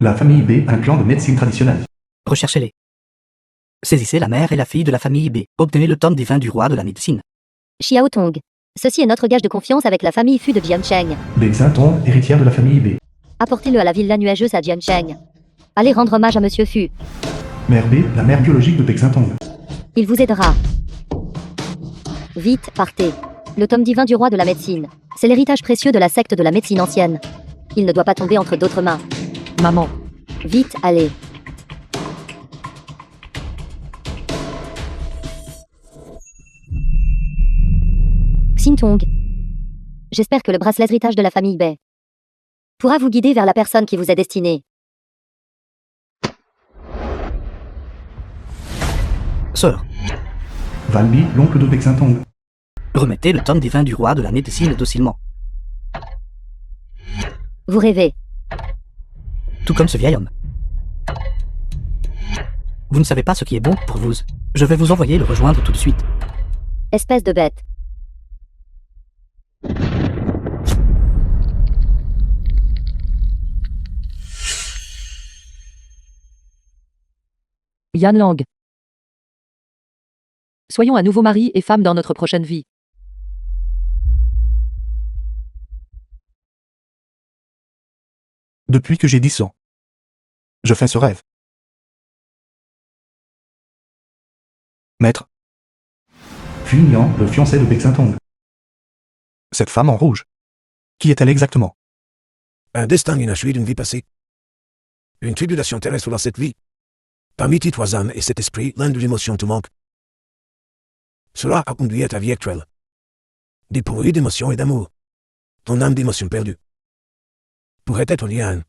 La famille B, un clan de médecine traditionnelle. Recherchez-les. Saisissez la mère et la fille de la famille B. Obtenez le tome divin du roi de la médecine. Xiao Tong. Ceci est notre gage de confiance avec la famille Fu de Jiancheng. Bexintong, héritière de la famille B. Apportez-le à la villa nuageuse à Jiancheng. Allez rendre hommage à Monsieur Fu. Mère B, la mère biologique de Bexintong. Il vous aidera. Vite, partez. Le tome divin du roi de la médecine. C'est l'héritage précieux de la secte de la médecine ancienne. Il ne doit pas tomber entre d'autres mains. Maman. Vite, allez. Xintong. J'espère que le bracelet héritage de la famille Bei pourra vous guider vers la personne qui vous est destinée. Sœur, Valby, l'oncle de Bexintong. remettez le tome divin du roi de la médecine docilement. Vous rêvez. Tout comme ce vieil homme. Vous ne savez pas ce qui est bon pour vous. Je vais vous envoyer le rejoindre tout de suite. Espèce de bête. Yan Lang. Soyons à nouveau mari et femme dans notre prochaine vie. Depuis que j'ai 10 ans, je fais ce rêve. Maître, Funian, le fiancé de Bexintong. cette femme en rouge, qui est-elle exactement? Un destin inachevé d'une vie passée. Une tribulation terrestre dans cette vie. Parmi tes trois âmes et cet esprit, l'un de l'émotion te manque. Cela a conduit à ta vie actuelle. Dépourvu d'émotion et d'amour. Ton âme d'émotion perdue. Pourrait être liée à un.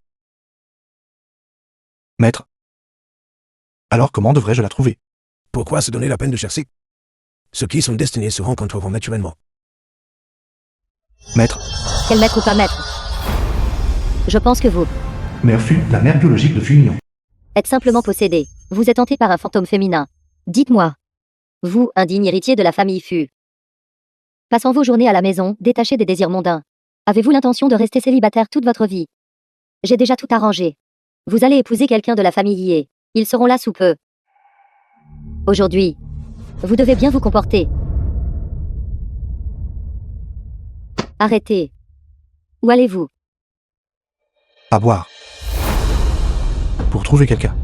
Maître, alors comment devrais-je la trouver? Pourquoi se donner la peine de chercher? Ceux qui sont destinés se rencontreront naturellement. Maître, Quel maître ou pas maître? Je pense que vous Mère Fu, la mère biologique de Funian. êtes simplement possédé. Vous êtes hanté par un fantôme féminin. Dites-moi. Vous, indigne héritier de la famille Fu. Passant vos journées à la maison, détachés des désirs mondains. Avez-vous l'intention de rester célibataire toute votre vie? J'ai déjà tout arrangé. Vous allez épouser quelqu'un de la famille Yé. Ils seront là sous peu. Aujourd'hui, vous devez bien vous comporter. Arrêtez. Où allez-vous? à boire. Pour trouver quelqu'un.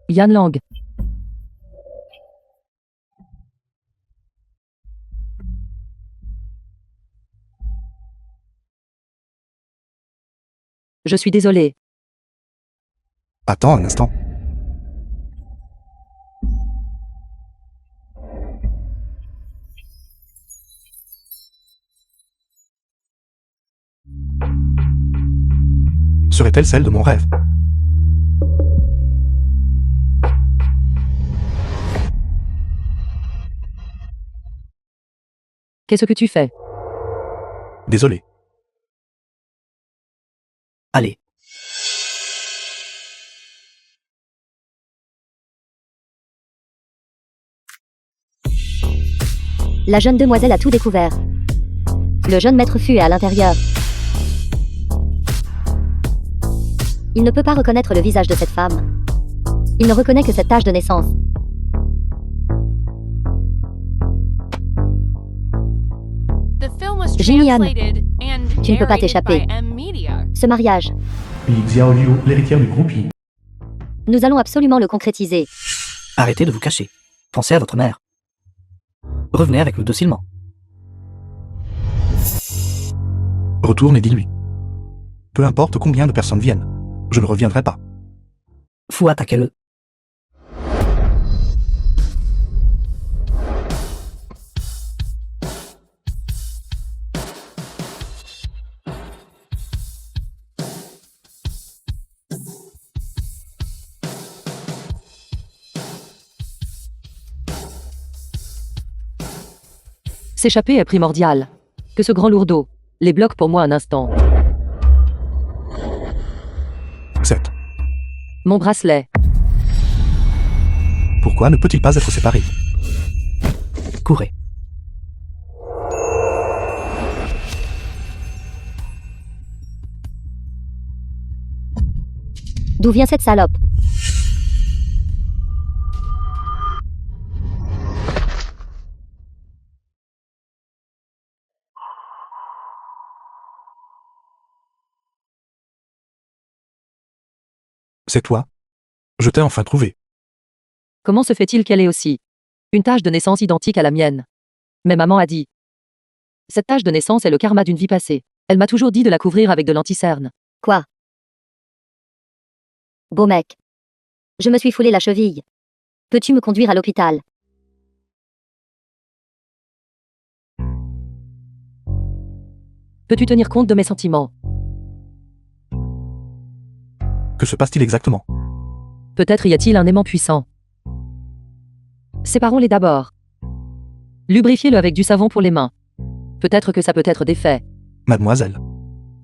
Yan Lang. Je suis désolé. Attends un instant. Serait-elle celle de mon rêve? Qu'est-ce que tu fais? Désolé. Allez. La jeune demoiselle a tout découvert. Le jeune maître Fu est à l'intérieur. Il ne peut pas reconnaître le visage de cette femme. Il ne reconnaît que cette tache de naissance. Jinian, tu ne peux pas t'échapper. Ce mariage, Li Xiaoliu, l'héritière du groupe Yi. nous allons absolument le concrétiser. Arrêtez de vous cacher. Pensez à votre mère. Revenez avec nous docilement. Retourne et dis-lui. Peu importe combien de personnes viennent, je ne reviendrai pas. Fou, attaquez-le. S'échapper est primordial. Que ce grand lourdeau les bloque pour moi un instant. 7. Mon bracelet. Pourquoi ne peut-il pas être séparé? Courez. D'où vient cette salope? C'est toi? Je t'ai enfin trouvé. Comment se fait-il qu'elle ait aussi une tache de naissance identique à la mienne? Mais maman a dit. Cette tache de naissance est le karma d'une vie passée. Elle m'a toujours dit de la couvrir avec de l'anticerne. Quoi? Beau mec. Je me suis foulé la cheville. Peux-tu me conduire à l'hôpital? Peux-tu tenir compte de mes sentiments? Que se passe-t-il exactement? Peut-être y a-t-il un aimant puissant. Séparons-les d'abord. Lubrifiez-le avec du savon pour les mains. Peut-être que ça peut être défait. Mademoiselle.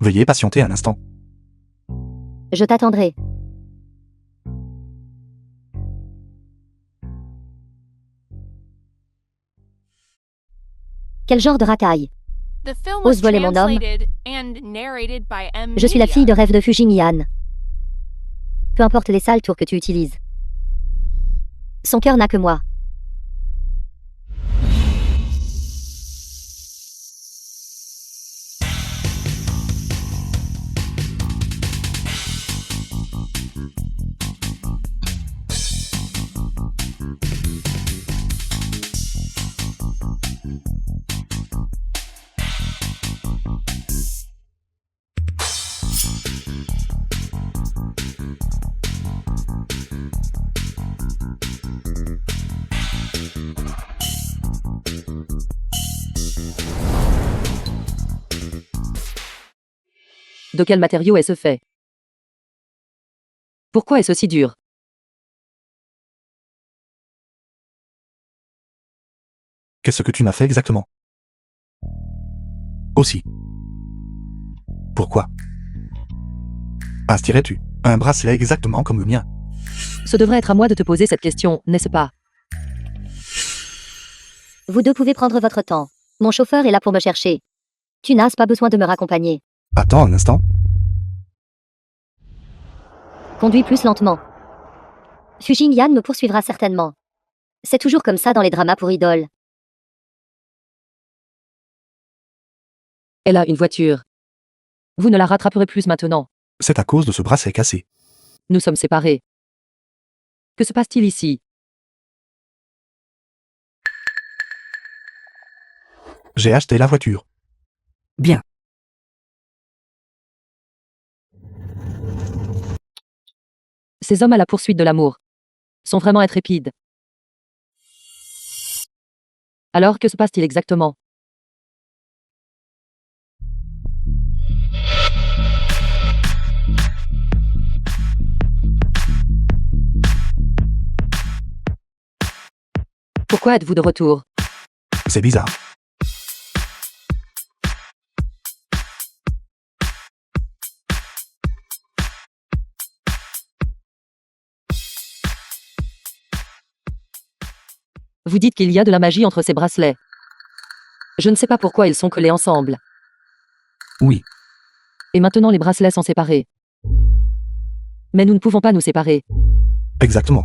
Veuillez patienter un instant. Je t'attendrai. Quel genre de racaille? Ose voler mon homme. Je suis la fille de rêve de Fujin Yan. Peu importe les sales tours que tu utilises. Son cœur n'a que moi. De quel matériau est-ce fait? Pourquoi est-ce si dur? Qu'est-ce que tu m'as fait exactement? Aussi. Pourquoi? Instirais-tu un bracelet exactement comme le mien? Ce devrait être à moi de te poser cette question, n'est-ce pas? Vous deux pouvez prendre votre temps. Mon chauffeur est là pour me chercher. Tu n'as pas besoin de me raccompagner. Attends un instant. Conduis plus lentement. Fujin Yan me poursuivra certainement. C'est toujours comme ça dans les dramas pour idoles. Elle a une voiture. Vous ne la rattraperez plus maintenant. C'est à cause de ce bracelet cassé. Nous sommes séparés. Que se passe-t-il ici? J'ai acheté la voiture. Bien. Ces hommes à la poursuite de l'amour sont vraiment intrépides. Alors que se passe-t-il exactement? Pourquoi êtes-vous de retour? C'est bizarre. Vous dites qu'il y a de la magie entre ces bracelets. Je ne sais pas pourquoi ils sont collés ensemble. Oui. Et maintenant les bracelets sont séparés. Mais nous ne pouvons pas nous séparer. Exactement.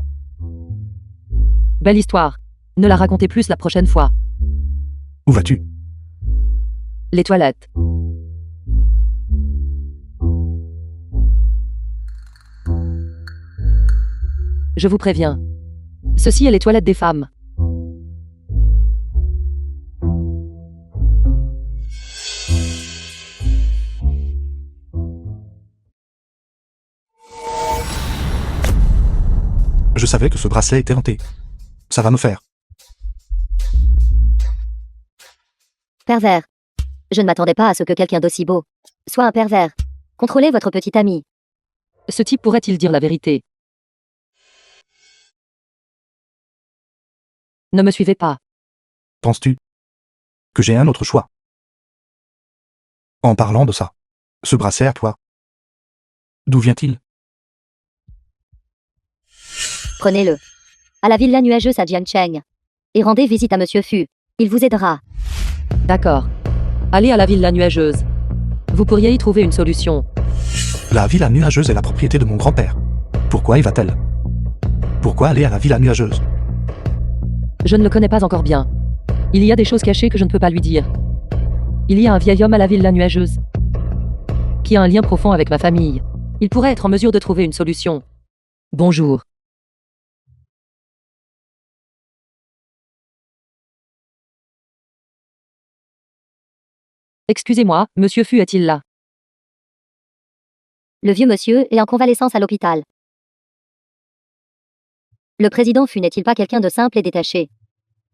Belle histoire. Ne la racontez plus la prochaine fois. Où vas-tu? Les toilettes. Je vous préviens. Ceci est les toilettes des femmes. Je savais que ce bracelet était hanté. Ça va me faire. Pervers. Je ne m'attendais pas à ce que quelqu'un d'aussi beau soit un pervers. Contrôlez votre petite amie. Ce type pourrait-il dire la vérité? Ne me suivez pas. Penses-tu? que j'ai un autre choix. En parlant de ça, ce bracelet à toi, d'où vient-il? Prenez-le. À la villa nuageuse à Jiancheng. Et rendez visite à Monsieur Fu. Il vous aidera. D'accord. Allez à la villa nuageuse. Vous pourriez y trouver une solution. La villa nuageuse est la propriété de mon grand-père. Pourquoi y va-t-elle? Pourquoi aller à la villa nuageuse? Je ne le connais pas encore bien. Il y a des choses cachées que je ne peux pas lui dire. Il y a un vieil homme à la villa nuageuse qui a un lien profond avec ma famille. Il pourrait être en mesure de trouver une solution. Bonjour. Excusez-moi, Monsieur Fu est-il là? Le vieux monsieur est en convalescence à l'hôpital. Le président Fu n'est-il pas quelqu'un de simple et détaché?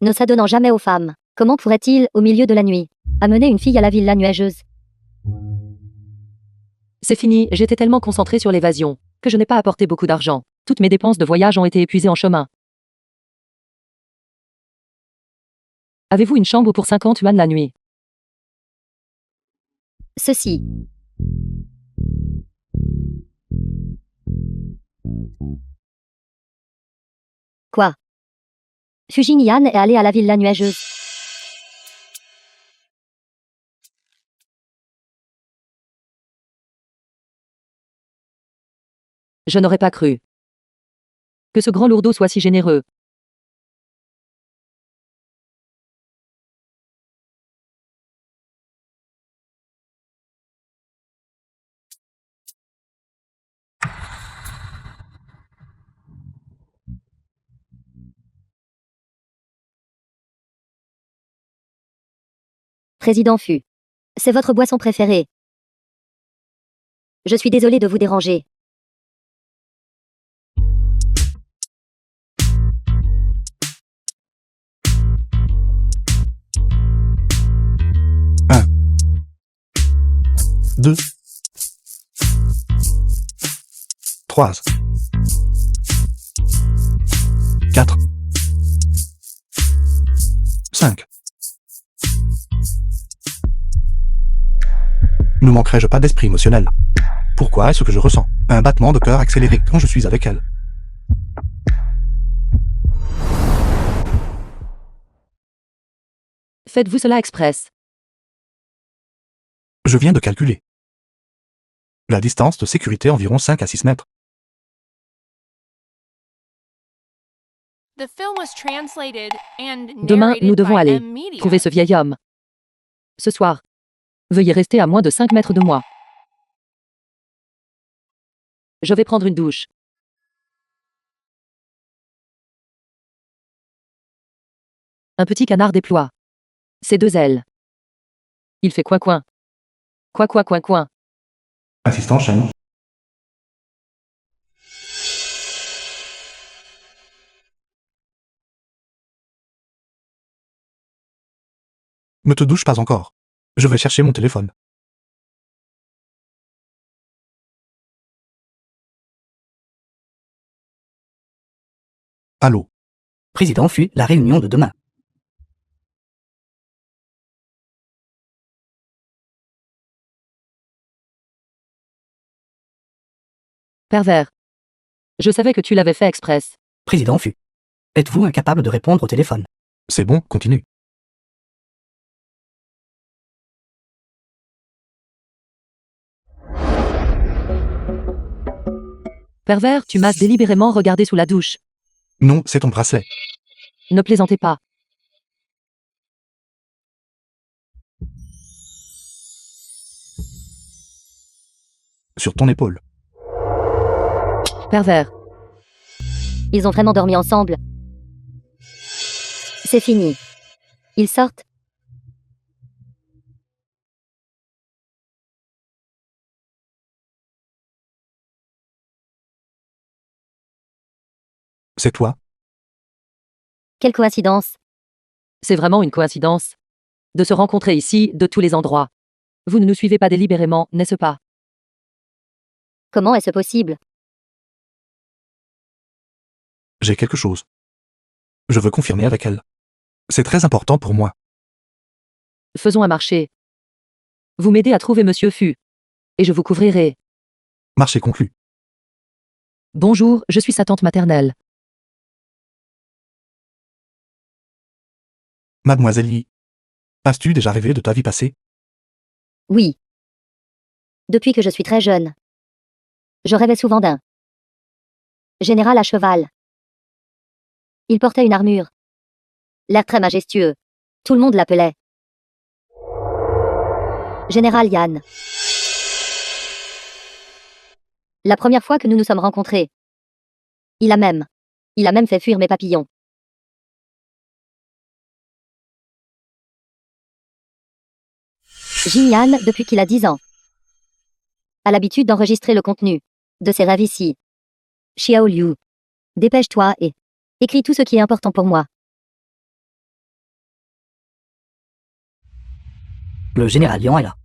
Ne s'adonnant jamais aux femmes, comment pourrait-il, au milieu de la nuit, amener une fille à la villa nuageuse? C'est fini, j'étais tellement concentré sur l'évasion que je n'ai pas apporté beaucoup d'argent. Toutes mes dépenses de voyage ont été épuisées en chemin. Avez-vous une chambre pour 50 yuan la nuit? Ceci. Quoi? Fujin Yan est allé à la villa nuageuse. Je n'aurais pas cru que ce grand lourdeau soit si généreux. Président Fu. C'est votre boisson préférée. Je suis désolé de vous déranger. Deux. Trois. Quatre. Cinq. Ne manquerai-je pas d'esprit émotionnel? Pourquoi est-ce que je ressens un battement de cœur accéléré quand je suis avec elle? Faites-vous cela express? Je viens de calculer. La distance de sécurité environ 5 à 6 mètres. Demain, nous devons aller trouver ce vieil homme. Ce soir, veuillez rester à moins de 5 mètres de moi. Je vais prendre une douche. Un petit canard déploie ses deux ailes. Il fait coin-coin. Coin-coin-coin-coin. Assistant Shen. Ne te douche pas encore. Je vais chercher mon téléphone. Allô? Président Fu, la réunion de demain. Pervers. Je savais que tu l'avais fait express. Président Fu. Êtes-vous incapable de répondre au téléphone? C'est bon, continue. Pervers, tu m'as délibérément regardé sous la douche. Non, c'est ton bracelet. Ne plaisantez pas. Sur ton épaule. Pervers. Ils ont vraiment dormi ensemble. C'est fini. Ils sortent. C'est toi? Quelle coïncidence. C'est vraiment une coïncidence de se rencontrer ici, de tous les endroits. Vous ne nous suivez pas délibérément, n'est-ce pas? Comment est-ce possible? J'ai quelque chose. Je veux confirmer avec elle. C'est très important pour moi. Faisons un marché. Vous m'aidez à trouver Monsieur Fu. Et je vous couvrirai. Marché conclu. Bonjour, je suis sa tante maternelle. Mademoiselle Yi. As-tu déjà rêvé de ta vie passée? Oui. Depuis que je suis très jeune. Je rêvais souvent d'un général à cheval. Il portait une armure. L'air très majestueux. Tout le monde l'appelait Général Yan. La première fois que nous nous sommes rencontrés, il a même fait fuir mes papillons. Jing Yan, depuis qu'il a 10 ans, a l'habitude d'enregistrer le contenu de ses rêves ici. Xiao Liu, dépêche-toi et écris tout ce qui est important pour moi. Le général Lian est là.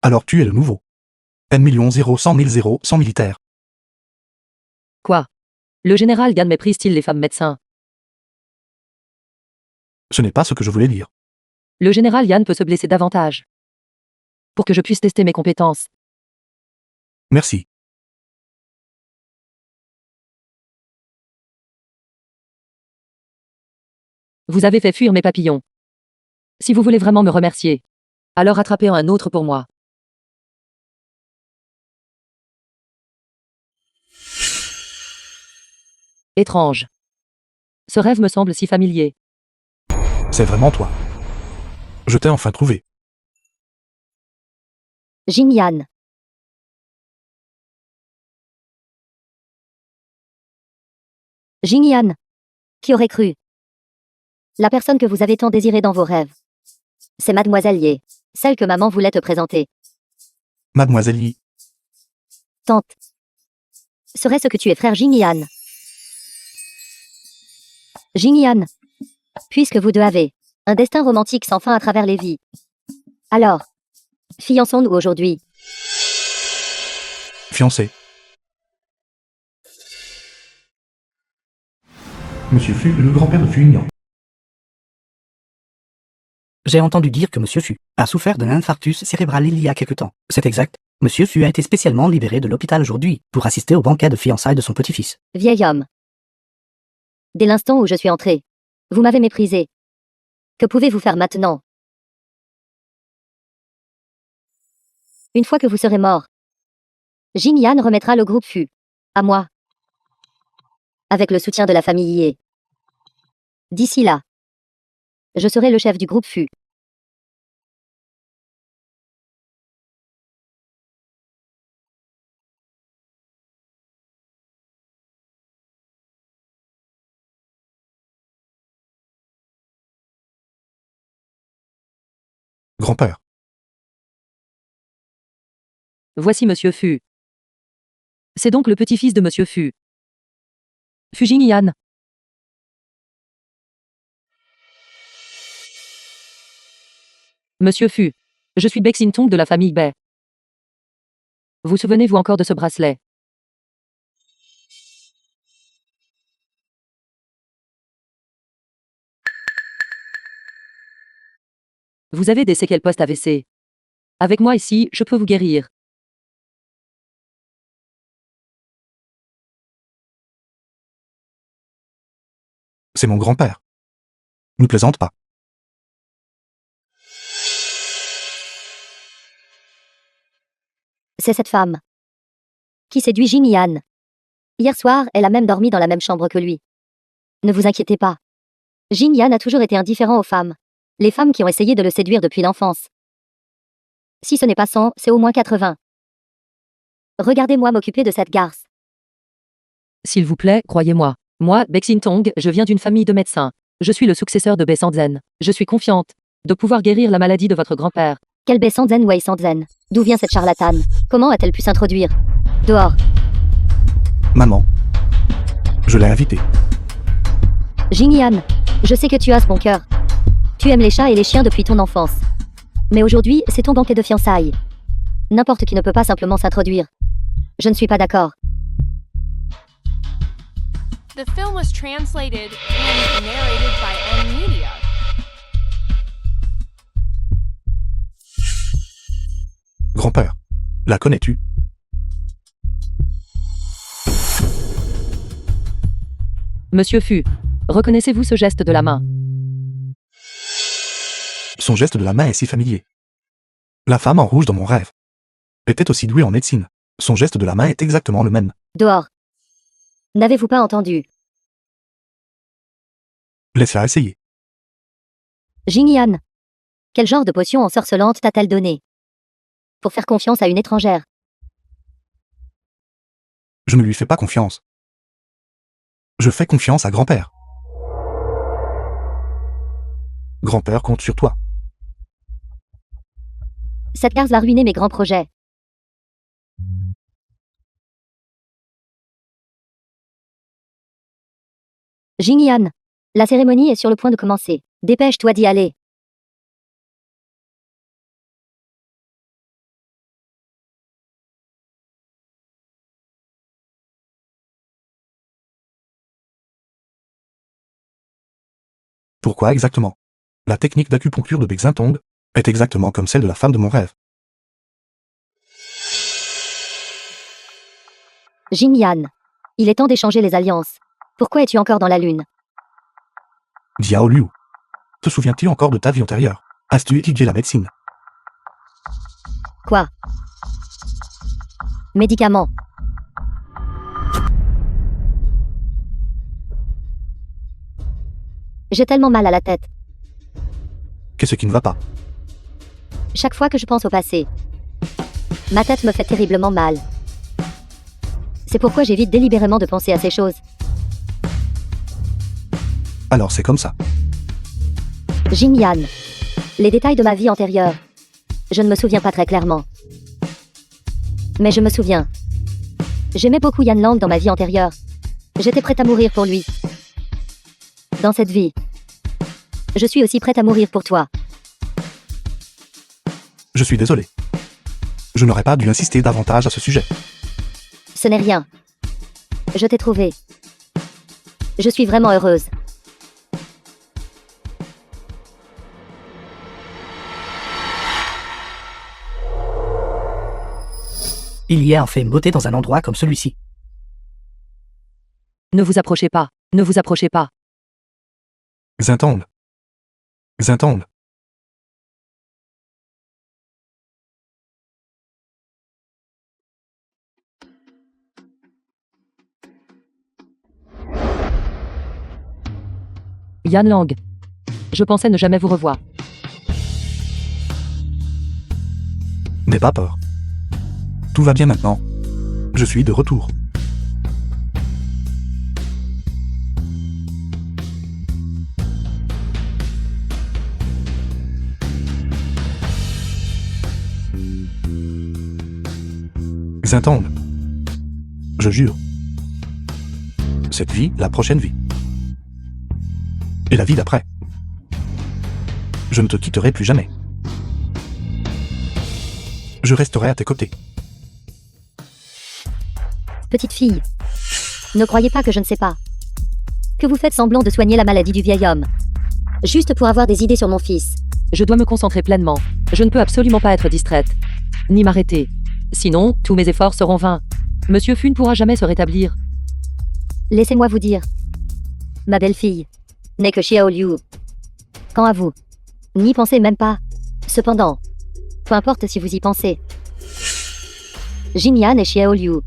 Alors tu es le nouveau. N 100 militaires. Quoi? Le général Yan méprise-t-il les femmes médecins? Ce n'est pas ce que je voulais dire. Le général Yan peut se blesser davantage. Pour que je puisse tester mes compétences. Merci. Vous avez fait fuir mes papillons. Si vous voulez vraiment me remercier, alors attrapez un autre pour moi. Étrange. Ce rêve me semble si familier. C'est vraiment toi. Je t'ai enfin trouvé. Jing Yan. Jing Yan. Qui aurait cru? La personne que vous avez tant désirée dans vos rêves. C'est Mademoiselle Ye, celle que maman voulait te présenter. Mademoiselle Yi. Tante. Serait-ce que tu es frère Jing Yan? Jing Yan. Puisque vous deux avez un destin romantique sans fin à travers les vies. Alors, fiançons-nous aujourd'hui. Fiancé. Monsieur Fu, le grand-père de Fuignan. J'ai entendu dire que Monsieur Fu a souffert d'un infarctus cérébral il y a quelque temps. C'est exact. Monsieur Fu a été spécialement libéré de l'hôpital aujourd'hui pour assister au banquet de fiançailles de son petit-fils. Vieil homme. Dès l'instant où je suis entré, vous m'avez méprisé. Que pouvez-vous faire maintenant? Une fois que vous serez mort, Jing Yan remettra le groupe Fu à moi. Avec le soutien de la famille Ye. D'ici là, je serai le chef du groupe Fu. Grand-père. Voici Monsieur Fu. C'est donc le petit-fils de Monsieur Fu. Fu Jing Yan. Monsieur Fu. Je suis Bexin Tong de la famille Bei. Vous souvenez-vous encore de ce bracelet? Vous avez des séquelles post-AVC. Avec moi ici, je peux vous guérir. C'est mon grand-père. Ne plaisante pas. C'est cette femme qui séduit Jing Yan. Hier soir, elle a même dormi dans la même chambre que lui. Ne vous inquiétez pas. Jing Yan a toujours été indifférent aux femmes. Les femmes qui ont essayé de le séduire depuis l'enfance. Si ce n'est pas 100, c'est au moins 80. Regardez-moi m'occuper de cette garce. S'il vous plaît, croyez-moi. Moi, Bexin Tong, je viens d'une famille de médecins. Je suis le successeur de Besandzen. Je suis confiante de pouvoir guérir la maladie de votre grand-père. Quel Besandzen Wei Sandzen? D'où vient cette charlatane? Comment a-t-elle pu s'introduire? Dehors. Maman. Je l'ai invitée. Jingyan, je sais que tu as ce bon cœur. Tu aimes les chats et les chiens depuis ton enfance. Mais aujourd'hui, c'est ton banquet de fiançailles. N'importe qui ne peut pas simplement s'introduire. Je ne suis pas d'accord. The film was translated and narrated by N Media. Grand-père. La connais-tu? Monsieur Fu, reconnaissez-vous ce geste de la main? Son geste de la main est si familier. La femme en rouge dans mon rêve était aussi douée en médecine. Son geste de la main est exactement le même. Dehors. N'avez-vous pas entendu? Laisse-la essayer. Jingyan. Quel genre de potion ensorcelante t'a-t-elle donné? Pour faire confiance à une étrangère. Je ne lui fais pas confiance. Je fais confiance à grand-père. Grand-père compte sur toi. Cette garce va ruiner mes grands projets. Jingyan. La cérémonie est sur le point de commencer. Dépêche-toi d'y aller. Pourquoi exactement? La technique d'acupuncture de Bexin Tong est exactement comme celle de la femme de mon rêve. Jingyan. Il est temps d'échanger les alliances. Pourquoi es-tu encore dans la lune? Diao Liu. Te souviens-tu encore de ta vie antérieure? As-tu étudié la médecine? Quoi? Médicaments. J'ai tellement mal à la tête. Qu'est-ce qui ne va pas? Chaque fois que je pense au passé, ma tête me fait terriblement mal. C'est pourquoi j'évite délibérément de penser à ces choses. Alors c'est comme ça. Jingyan. Les détails de ma vie antérieure. Je ne me souviens pas très clairement. Mais je me souviens. J'aimais beaucoup Yan Lang dans ma vie antérieure. J'étais prête à mourir pour lui. Dans cette vie, je suis aussi prête à mourir pour toi. Je suis désolé. Je n'aurais pas dû insister davantage à ce sujet. Ce n'est rien. Je t'ai trouvé. Je suis vraiment heureuse. Il y a en fait une beauté dans un endroit comme celui-ci. Ne vous approchez pas. Ne vous approchez pas. Xintong. Xintong. Yan Lang. Je pensais ne jamais vous revoir. N'aie pas peur. Tout va bien maintenant. Je suis de retour. Xintong. Je jure. Cette vie, la prochaine vie. Et la vie d'après. Je ne te quitterai plus jamais. Je resterai à tes côtés. Petite fille. Ne croyez pas que je ne sais pas. Que vous faites semblant de soigner la maladie du vieil homme. Juste pour avoir des idées sur mon fils. Je dois me concentrer pleinement. Je ne peux absolument pas être distraite. Ni m'arrêter. Sinon, tous mes efforts seront vains. Monsieur Fu ne pourra jamais se rétablir. Laissez-moi vous dire. Ma belle-fille n'est que Xiao Liu. Quant à vous, n'y pensez même pas. Cependant, peu importe si vous y pensez. Jingyan et Xiao Liu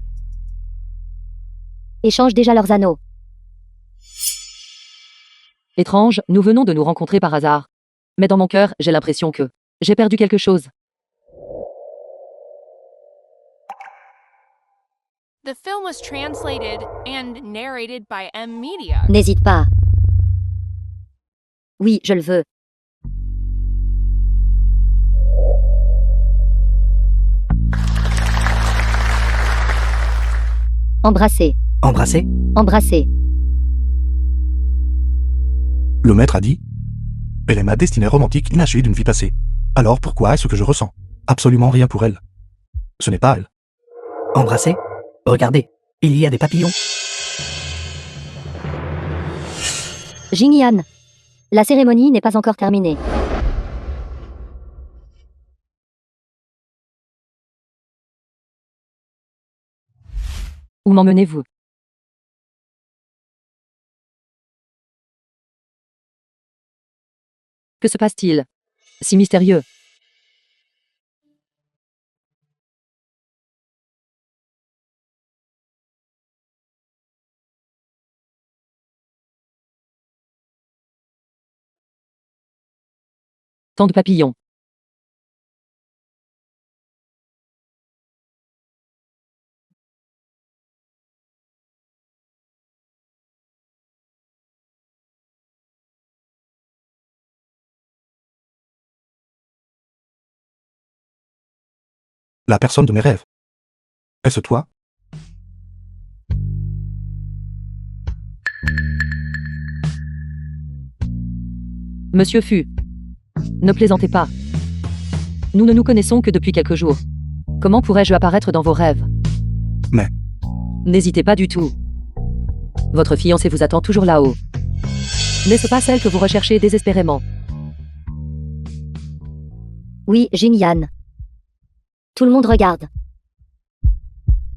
échangent déjà leurs anneaux. Étrange, nous venons de nous rencontrer par hasard. Mais dans mon cœur, j'ai l'impression que j'ai perdu quelque chose. The film was translated and narrated by M Media. N'hésite pas. Oui, je le veux. Embrasser. Embrasser? Embrasser. Le maître a dit « Elle est ma destinée romantique inachevée d'une vie passée. Alors pourquoi est-ce que je ressens absolument rien pour elle? Ce n'est pas elle. Embrasser? Regardez, il y a des papillons. Jingyan. La cérémonie n'est pas encore terminée. Où m'emmenez-vous? Que se passe-t-il? Si mystérieux. Tant de papillons. La personne de mes rêves. Est-ce toi? Monsieur Fu. Ne plaisantez pas. Nous ne nous connaissons que depuis quelques jours. Comment pourrais-je apparaître dans vos rêves? Mais N'hésitez pas du tout. Votre fiancée vous attend toujours là-haut. N'est-ce pas celle que vous recherchez désespérément? Oui, Jingyan. Tout le monde regarde.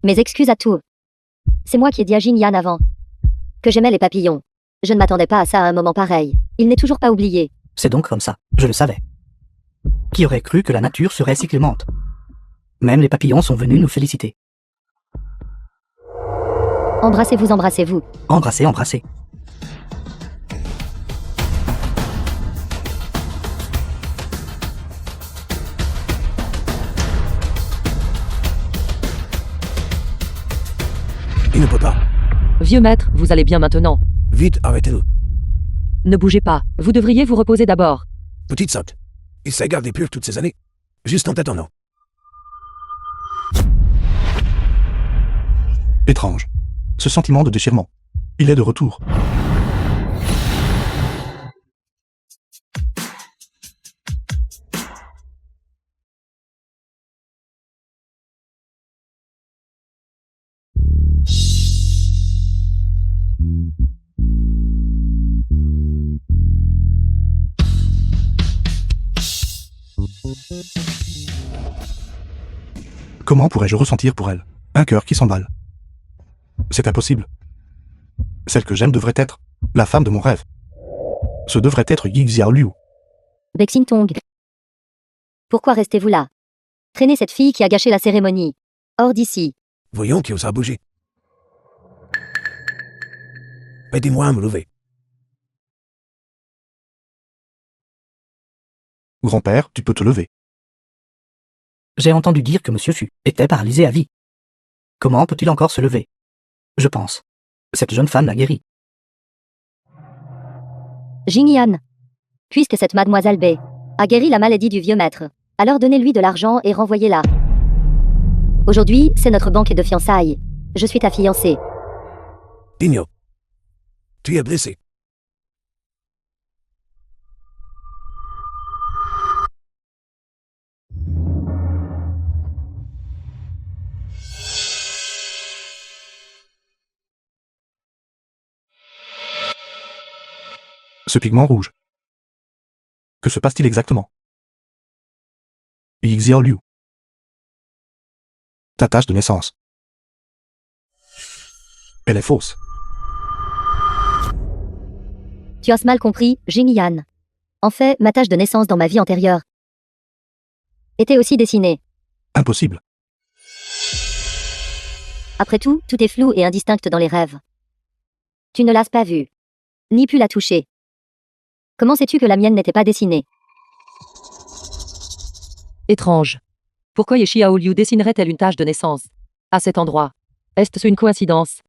Mes excuses à tout. C'est moi qui ai dit à Jingyan avant que j'aimais les papillons. Je ne m'attendais pas à ça à un moment pareil. Il n'est toujours pas oublié. C'est donc comme ça, je le savais. Qui aurait cru que la nature serait si clémente? Même les papillons sont venus nous féliciter. Embrassez-vous, embrassez-vous. Embrasser, embrasser. Il ne peut pas. Vieux maître, vous allez bien maintenant. Vite, arrêtez-le. Ne bougez pas. Vous devriez vous reposer d'abord. Petite sotte. Il s'est gardé pur toutes ces années. Juste en t'attendant. étrange. Ce sentiment de déchirement. Il est de retour. Comment pourrais-je ressentir pour elle un cœur qui s'emballe? C'est impossible. Celle que j'aime devrait être la femme de mon rêve. Ce devrait être Yi Xiaoliu. Bexingtong. Pourquoi restez-vous là? Traînez cette fille qui a gâché la cérémonie. Hors d'ici. Voyons qui osa bouger. Aidez-moi à me lever. Grand-père, tu peux te lever. J'ai entendu dire que Monsieur Fu était paralysé à vie. Comment peut-il encore se lever? Je pense. Cette jeune femme l'a guéri. Jingyan. Puisque cette mademoiselle B a guéri la maladie du vieux maître, alors donnez-lui de l'argent et renvoyez-la. Aujourd'hui, c'est notre banquet de fiançailles. Je suis ta fiancée. Digno. Tu es blessé. Ce pigment rouge. Que se passe-t-il exactement? Yi Xiaoliu. Ta tâche de naissance. Elle est fausse. Tu as mal compris, Jingyan. En fait, ma tâche de naissance dans ma vie antérieure était aussi dessinée. Impossible. Après tout est flou et indistinct dans les rêves. Tu ne l'as pas vue, ni pu la toucher. Comment sais-tu que la mienne n'était pas dessinée? Étrange. Pourquoi Ye Xiaoliu dessinerait-elle une tache de naissance à cet endroit? Est-ce une coïncidence?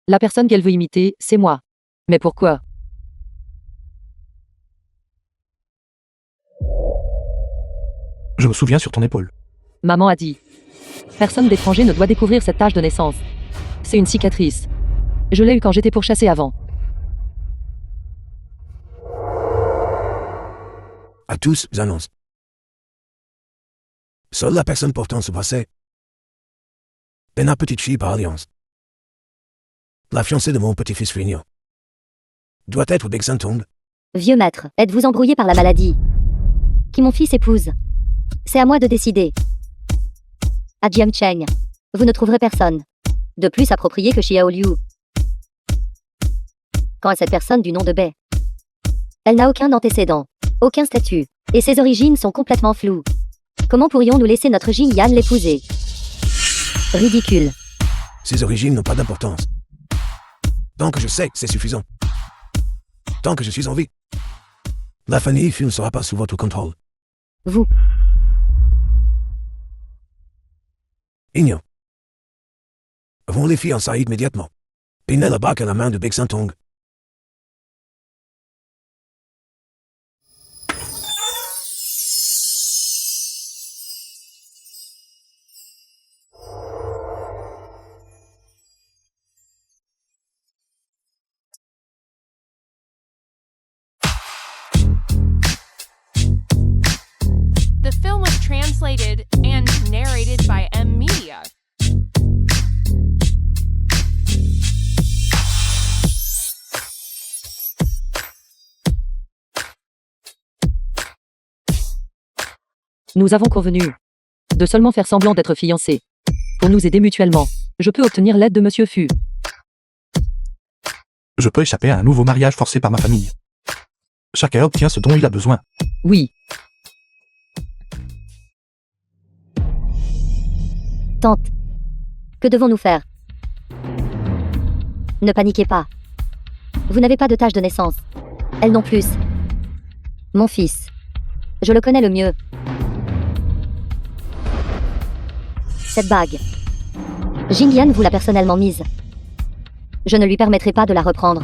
La personne qu'elle veut imiter, c'est moi. Mais pourquoi? Je me souviens sur ton épaule. Maman a dit. Personne d'étranger ne doit découvrir cette tache de naissance. C'est une cicatrice. Je l'ai eue quand j'étais pourchassée avant. À tous, j'annonce. Seule la personne portant ce bracelet est ma petite fille par alliance. La fiancée de mon petit-fils Frigno doit être Bexantong. Vieux maître, êtes-vous embrouillé par la maladie qui mon fils épouse? C'est à moi de décider. À Jiang Cheng, vous ne trouverez personne de plus approprié que Xiao Liu. Quant à cette personne du nom de Bei, elle n'a aucun antécédent, aucun statut, et ses origines sont complètement floues. Comment pourrions-nous laisser notre Jing Yan l'épouser? Ridicule. Ses origines n'ont pas d'importance. Tant que je sais, c'est suffisant. Tant que je suis en vie, la famille Fu ne sera pas sous votre contrôle. Vous, Igno. Vont les fiançailles immédiatement. Pinez la bague à la main de Bexantong. The film was translated and narrated by M Media. Nous avons convenu de seulement faire semblant d'être fiancés. Pour nous aider mutuellement, je peux obtenir l'aide de Monsieur Fu. Je peux échapper à un nouveau mariage forcé par ma famille. Chacun obtient ce dont il a besoin. Oui, tante. Que devons-nous faire? Ne paniquez pas. Vous n'avez pas de tâche de naissance. Elle non plus. Mon fils. Je le connais le mieux. Cette bague. Jingyan vous l'a personnellement mise. Je ne lui permettrai pas de la reprendre.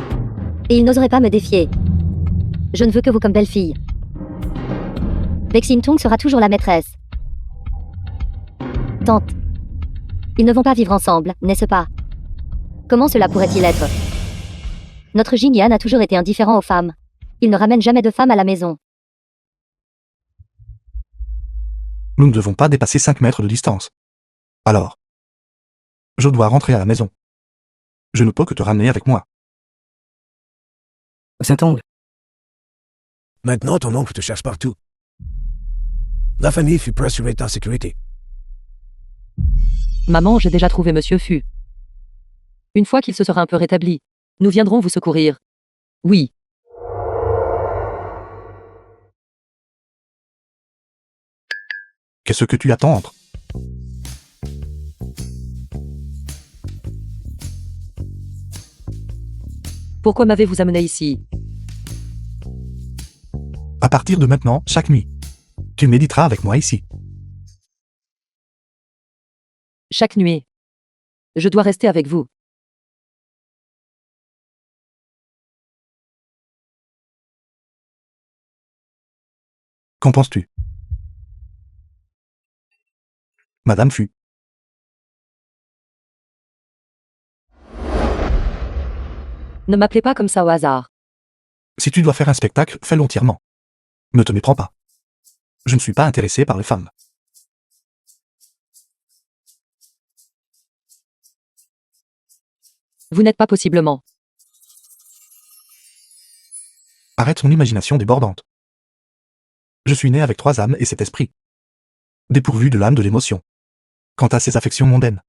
Et il n'oserait pas me défier. Je ne veux que vous comme belle-fille. Bexintong sera toujours la maîtresse. Tante. Ils ne vont pas vivre ensemble, n'est-ce pas? Comment cela pourrait-il être? Notre Jingyan a toujours été indifférent aux femmes. Il ne ramène jamais de femmes à la maison. Nous ne devons pas dépasser 5 mètres de distance. Alors, je dois rentrer à la maison. Je ne peux que te ramener avec moi. Saint-Ongle, Maintenant, ton oncle te cherche partout. La famille Fu peut assurer ta sécurité. maman, j'ai déjà trouvé Monsieur Fu. Une fois qu'il se sera un peu rétabli, nous viendrons vous secourir. Oui. Qu'est-ce que tu attends entre? Pourquoi m'avez-vous amené ici? À partir de maintenant, chaque nuit, tu méditeras avec moi ici. Chaque nuit. Je dois rester avec vous. Qu'en penses-tu? Madame Fu. Ne m'appelez pas comme ça au hasard. Si tu dois faire un spectacle, fais-le entièrement. Ne te méprends pas. Je ne suis pas intéressé par les femmes. Vous n'êtes pas possiblement. Arrête ton imagination débordante. Je suis né avec 3 âmes et cet esprit. Dépourvu de l'âme de l'émotion. Quant à ses affections mondaines,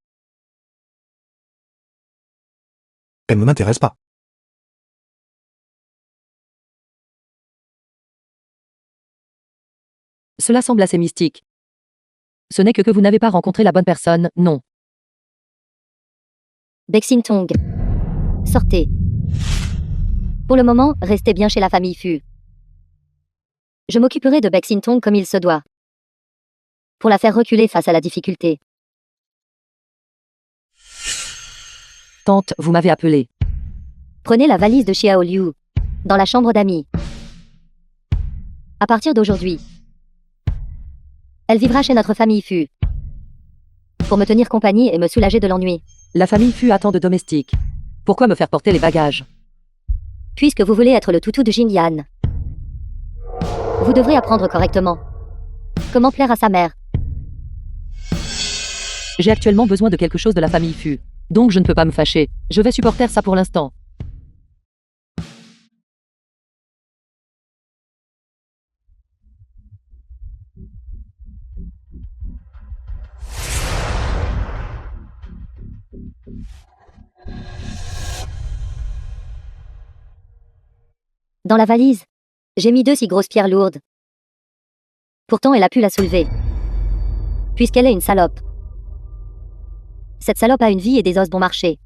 elles ne m'intéressent pas. Cela semble assez mystique. Ce n'est que vous n'avez pas rencontré la bonne personne, non. Bexintong. Sortez. Pour le moment, restez bien chez la famille Fu. Je m'occuperai de Bexintong comme il se doit. Pour la faire reculer face à la difficulté. Tante, vous m'avez appelé. Prenez la valise de Xiao Liu. Dans la chambre d'amis. À partir d'aujourd'hui, elle vivra chez notre famille Fu. Pour me tenir compagnie et me soulager de l'ennui. La famille Fu attend de domestique. Pourquoi me faire porter les bagages? Puisque vous voulez être le toutou de Jingyan. Vous devrez apprendre correctement. Comment plaire à sa mère. J'ai actuellement besoin de quelque chose de la famille Fu. Donc je ne peux pas me fâcher. Je vais supporter ça pour l'instant. Dans la valise, j'ai mis 2 si grosses pierres lourdes. Pourtant, elle a pu la soulever. Puisqu'elle est une salope. Cette salope a une vie et des os bon marché.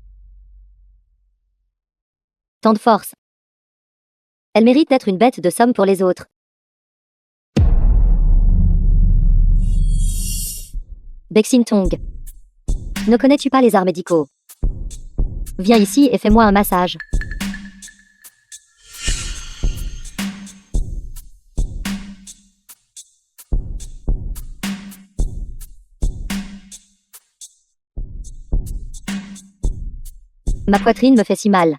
Tant de force. Elle mérite d'être une bête de somme pour les autres. Bexin Tong. Ne connais-tu pas les arts médicaux? Viens ici et fais-moi un massage. Ma poitrine me fait si mal.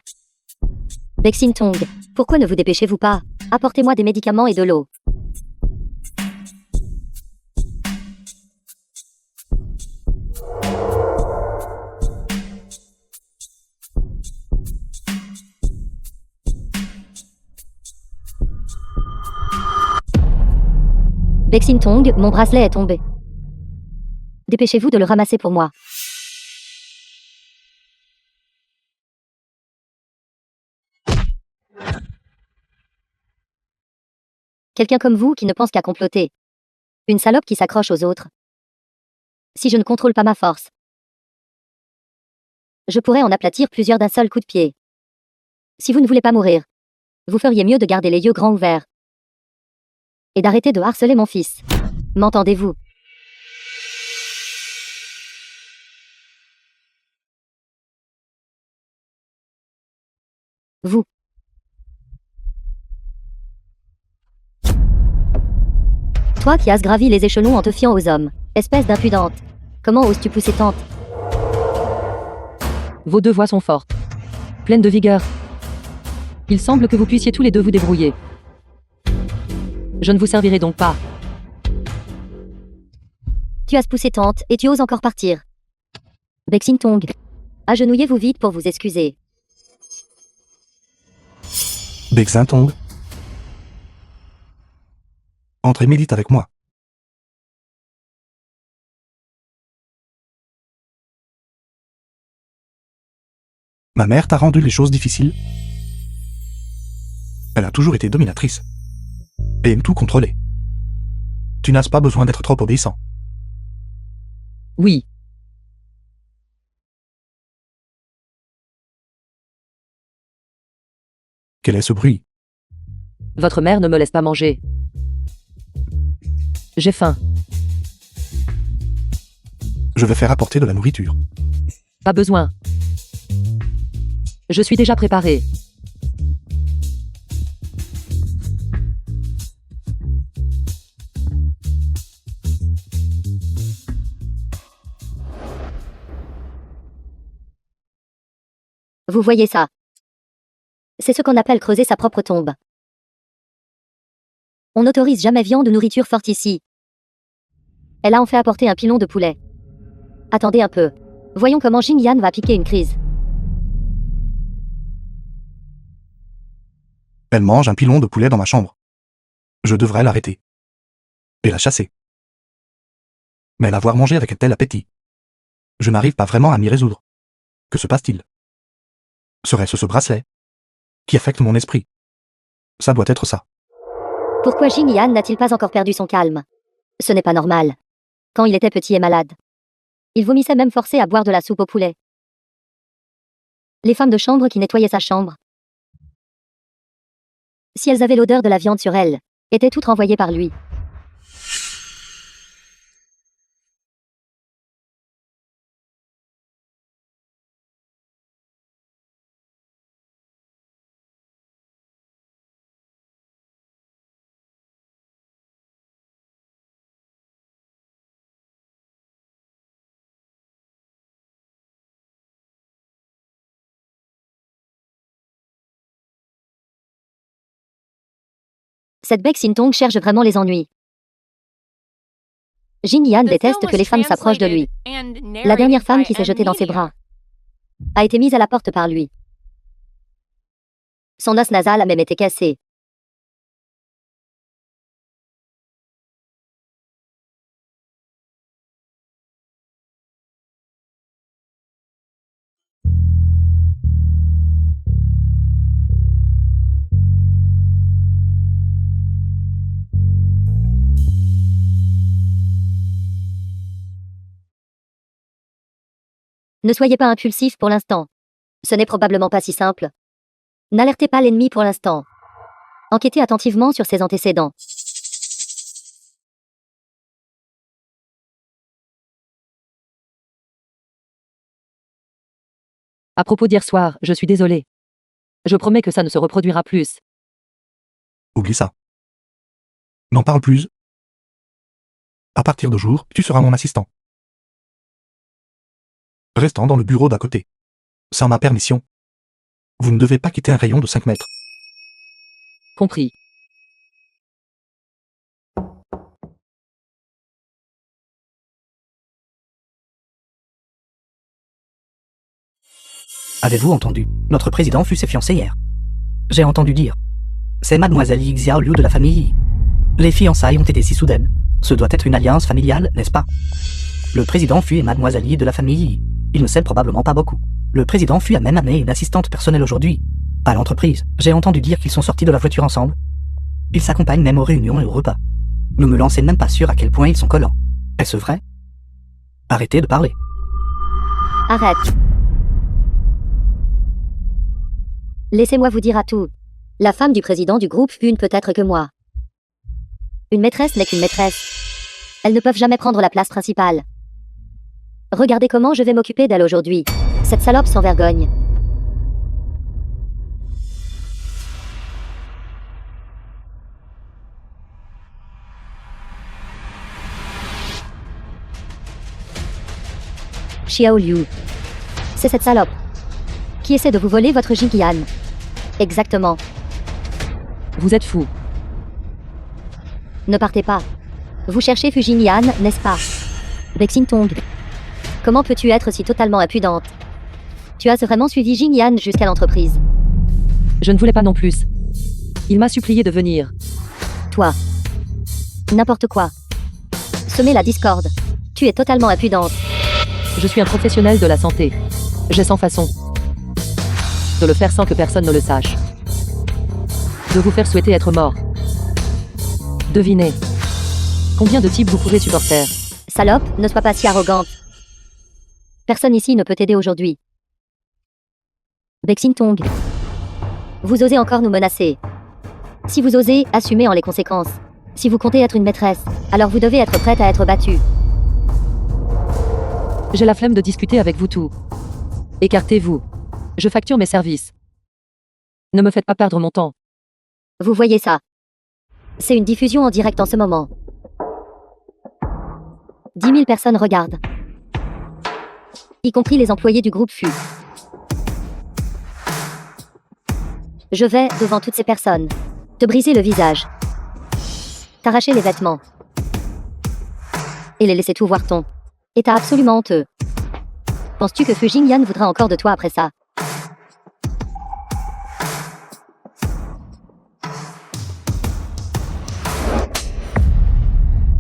Bexin Tong, pourquoi ne vous dépêchez-vous pas? Apportez-moi des médicaments et de l'eau. Bexin Tong, mon bracelet est tombé. Dépêchez-vous de le ramasser pour moi. Quelqu'un comme vous qui ne pense qu'à comploter. Une salope qui s'accroche aux autres. Si je ne contrôle pas ma force, je pourrais en aplatir plusieurs d'un seul coup de pied. Si vous ne voulez pas mourir, vous feriez mieux de garder les yeux grands ouverts. Et d'arrêter de harceler mon fils. M'entendez-vous? Vous. Toi qui as gravi les échelons en te fiant aux hommes. Espèce d'impudente. Comment oses-tu pousser tante? Vos 2 voix sont fortes. Pleines de vigueur. Il semble que vous puissiez tous les 2 vous débrouiller. Je ne vous servirai donc pas. Tu as poussé tante et tu oses encore partir. Bexin Tong. Agenouillez-vous vite pour vous excuser. Bexin Tong. Entre et médite avec moi. Ma mère t'a rendu les choses difficiles. Elle a toujours été dominatrice. Et aime tout contrôler. Tu n'as pas besoin d'être trop obéissant. Oui. Quel est ce bruit? Votre mère ne me laisse pas manger. J'ai faim. Je vais faire apporter de la nourriture. Pas besoin. Je suis déjà préparé. Vous voyez ça? C'est ce qu'on appelle creuser sa propre tombe. On n'autorise jamais viande ou nourriture forte ici. Elle a en fait apporté un pilon de poulet. Attendez un peu. Voyons comment Jingyan va piquer une crise. Elle mange un pilon de poulet dans ma chambre. Je devrais l'arrêter. Et la chasser. Mais l'avoir mangé avec un tel appétit. Je n'arrive pas vraiment à m'y résoudre. Que se passe-t-il? Serait-ce ce bracelet qui affecte mon esprit? Ça doit être ça. Pourquoi Jingyan n'a-t-il pas encore perdu son calme? Ce n'est pas normal. Quand il était petit et malade, il vomissait même forcé à boire de la soupe au poulet. Les femmes de chambre qui nettoyaient sa chambre, si elles avaient l'odeur de la viande sur elles, étaient toutes renvoyées par lui. Cette Baek Sintong cherche vraiment les ennuis. Jin Yan The déteste film que les was femmes s'approchent de lui. translated and La dernière narrated femme by qui s'est jetée dans ses Media. bras a été mise à la porte par lui. Son os nasal a même été cassé. Ne soyez pas impulsif pour l'instant. Ce n'est probablement pas si simple. N'alertez pas l'ennemi pour l'instant. Enquêtez attentivement sur ses antécédents. À propos d'hier soir, je suis désolé. Je promets que ça ne se reproduira plus. Oublie ça. N'en parle plus. À partir de jour, tu seras mon assistant. Restant dans le bureau d'à côté. Sans ma permission. Vous ne devez pas quitter un rayon de 5 mètres. Compris. Avez-vous entendu? Notre président fut ses fiancés hier. J'ai entendu dire. C'est mademoiselle Yi Xiao Liu de la famille Yi. Les fiançailles ont été si soudaines. Ce doit être une alliance familiale, n'est-ce pas? Le président fut et mademoiselle Yi de la famille Yi. Ils ne s'aiment probablement pas beaucoup. Le président fut a même amené une assistante personnelle aujourd'hui. À l'entreprise, j'ai entendu dire qu'ils sont sortis de la voiture ensemble. Ils s'accompagnent même aux réunions et aux repas. Ne me lancez même pas sûr à quel point ils sont collants. Est-ce vrai? Arrêtez de parler. Arrête. Laissez-moi vous dire à tout. La femme du président du groupe fut une peut-être que moi. Une maîtresse n'est qu'une maîtresse. Elles ne peuvent jamais prendre la place principale. Regardez comment je vais m'occuper d'elle aujourd'hui. Cette salope sans vergogne. Xiao Liu. C'est cette salope qui essaie de vous voler votre Jin Yan. Exactement. Vous êtes fou. Ne partez pas. Vous cherchez Fu Jin Yan, n'est-ce pas? Baek Sintong. Comment peux-tu être si totalement impudente? Tu as vraiment suivi Jin Yan jusqu'à l'entreprise. Je ne voulais pas non plus. Il m'a supplié de venir. Toi. N'importe quoi. Semer la discorde. Tu es totalement impudente. Je suis un professionnel de la santé. J'ai 100 façons de le faire sans que personne ne le sache. De vous faire souhaiter être mort. Devinez. Combien de types vous pourrez supporter? Salope, ne sois pas si arrogante. Personne ici ne peut t'aider aujourd'hui. Baek Sintong. Vous osez encore nous menacer. Si vous osez, assumez en les conséquences. Si vous comptez être une maîtresse, alors vous devez être prête à être battue. J'ai la flemme de discuter avec vous tout. Écartez-vous. Je facture mes services. Ne me faites pas perdre mon temps. Vous voyez ça? C'est une diffusion en direct en ce moment. 10 000 personnes regardent. Y compris les employés du groupe FU. Je vais, devant toutes ces personnes, te briser le visage. T'arracher les vêtements. Et les laisser tout voir ton. Et t'as absolument honteux. Penses-tu que Fu Jingyan voudra encore de toi après ça?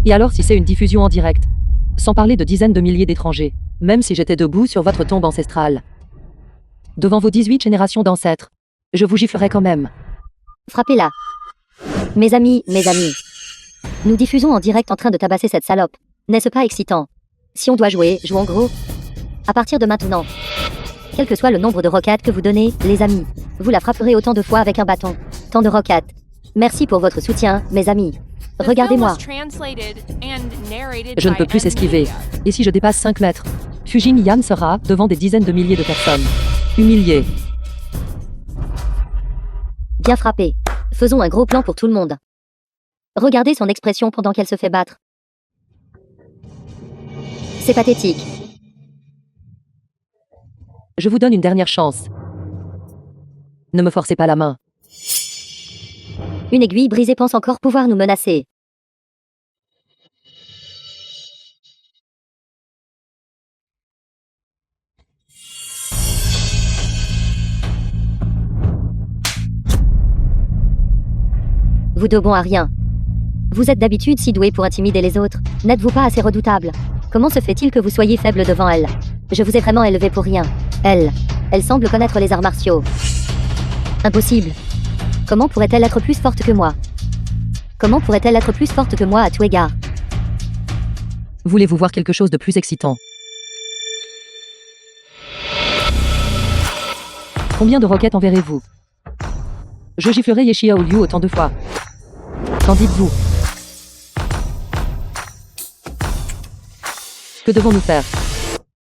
Et alors si c'est une diffusion en direct? Sans parler de dizaines de milliers d'étrangers. Même si j'étais debout sur votre tombe ancestrale. Devant vos 18 générations d'ancêtres. Je vous giflerai quand même. Frappez-la. Mes amis. Nous diffusons en direct en train de tabasser cette salope. N'est-ce pas excitant? Si on doit jouer, jouons gros. À partir de maintenant. Quel que soit le nombre de roquettes que vous donnez, les amis, vous la frapperez autant de fois avec un bâton. Tant de roquettes. Merci pour votre soutien, mes amis. Regardez-moi. Je ne peux plus esquiver. Et si je dépasse 5 mètres? Fu Jingyan sera devant des dizaines de milliers de personnes. Humilié. Bien frappé. Faisons un gros plan pour tout le monde. Regardez son expression pendant qu'elle se fait battre. C'est pathétique. Je vous donne une dernière chance. Ne me forcez pas la main. Une aiguille brisée pense encore pouvoir nous menacer. Vous deux bons à rien. Vous êtes d'habitude si doués pour intimider les autres. N'êtes-vous pas assez redoutable? Comment se fait-il que vous soyez faible devant elle? Je vous ai vraiment élevé pour rien. Elle semble connaître les arts martiaux. Impossible. Comment pourrait-elle être plus forte que moi? Comment pourrait-elle être plus forte que moi à tout égard? Voulez-vous voir quelque chose de plus excitant? Combien de roquettes enverrez-vous? Je giflerai Yeshia Liu autant de fois. Qu'en dites-vous? Que devons-nous faire?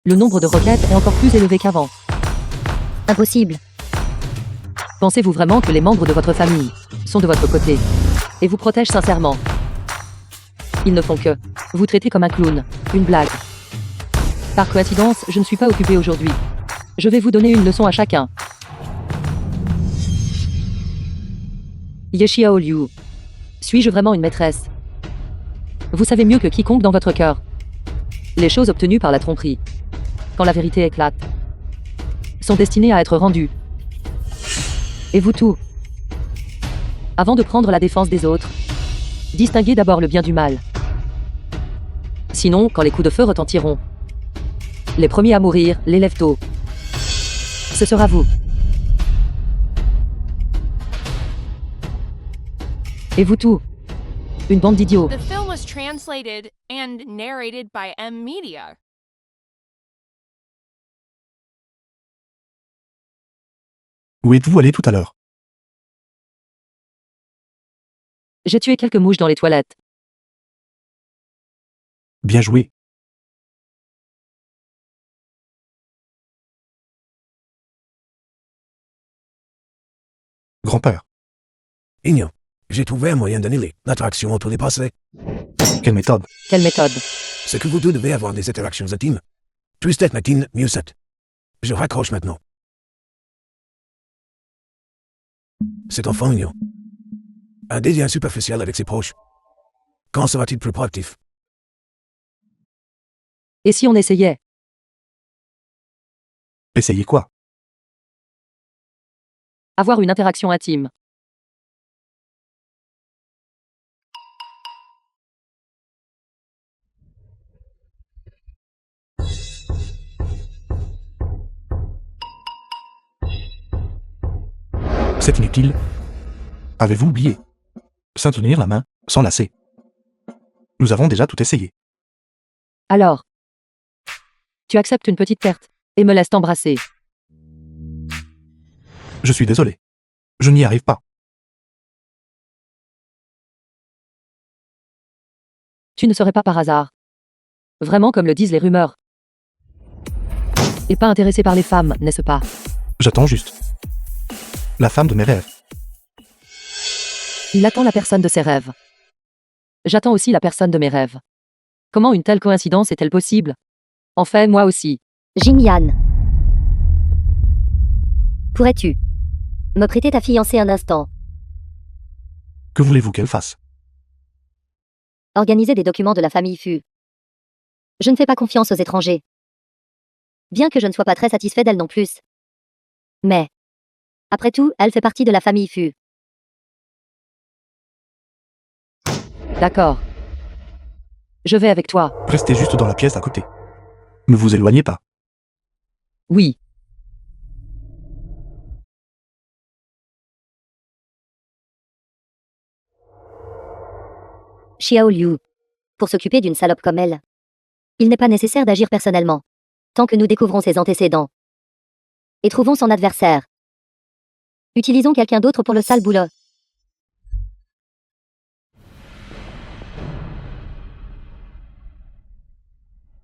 Le nombre de roquettes est encore plus élevé qu'avant. Impossible. Pensez-vous vraiment que les membres de votre famille sont de votre côté et vous protègent sincèrement? Ils ne font que vous traiter comme un clown, une blague. Par coïncidence, je ne suis pas occupé aujourd'hui. Je vais vous donner une leçon à chacun. Yeshia Liu. Suis-je vraiment une maîtresse? Vous savez mieux que quiconque dans votre cœur les choses obtenues par la tromperie, quand la vérité éclate, sont destinées à être rendues. Et vous tout, avant de prendre la défense des autres, distinguez d'abord le bien du mal. Sinon, quand les coups de feu retentiront, les premiers à mourir, l'élève tôt. Ce sera vous. Et vous tout, une bande d'idiots. The film was translated and narrated by M Media. Où êtes-vous allé tout à l'heure? J'ai tué quelques mouches dans les toilettes. Bien joué. Grand-père, Igno, j'ai trouvé un moyen d'annuler l'attraction entre les passés. quelle méthode? Quelle méthode? C'est que vous deux devez avoir des interactions intimes. Plus tête matine, mieux c'est. Je raccroche maintenant. Cet enfant Igno. Un désir superficiel avec ses proches. Quand sera-t-il plus proactif? Et si on essayait? Essayez quoi? Avoir une interaction intime. C'est inutile. Avez-vous oublié? Sans tenir la main, s'enlacer. Nous avons déjà tout essayé. Alors, tu acceptes une petite perte et me laisses t'embrasser. Je suis désolé. Je n'y arrive pas. Tu ne serais pas par hasard. Vraiment comme le disent les rumeurs. Et pas intéressé par les femmes, n'est-ce pas? J'attends juste. La femme de mes rêves. Il attend la personne de ses rêves. J'attends aussi la personne de mes rêves. Comment une telle coïncidence est-elle possible? En fait, moi aussi. Jing-Yan. Pourrais-tu me prêter ta fiancée un instant? Que voulez-vous qu'elle fasse? Organiser des documents de la famille Fu. Je ne fais pas confiance aux étrangers. Bien que je ne sois pas très satisfait d'elle non plus. Mais, après tout, elle fait partie de la famille Fu. D'accord. Je vais avec toi. Restez juste dans la pièce d'à côté. Ne vous éloignez pas. Oui. Xiao Liu. Pour s'occuper d'une salope comme elle, il n'est pas nécessaire d'agir personnellement. Tant que nous découvrons ses antécédents et trouvons son adversaire. Utilisons quelqu'un d'autre pour le sale boulot.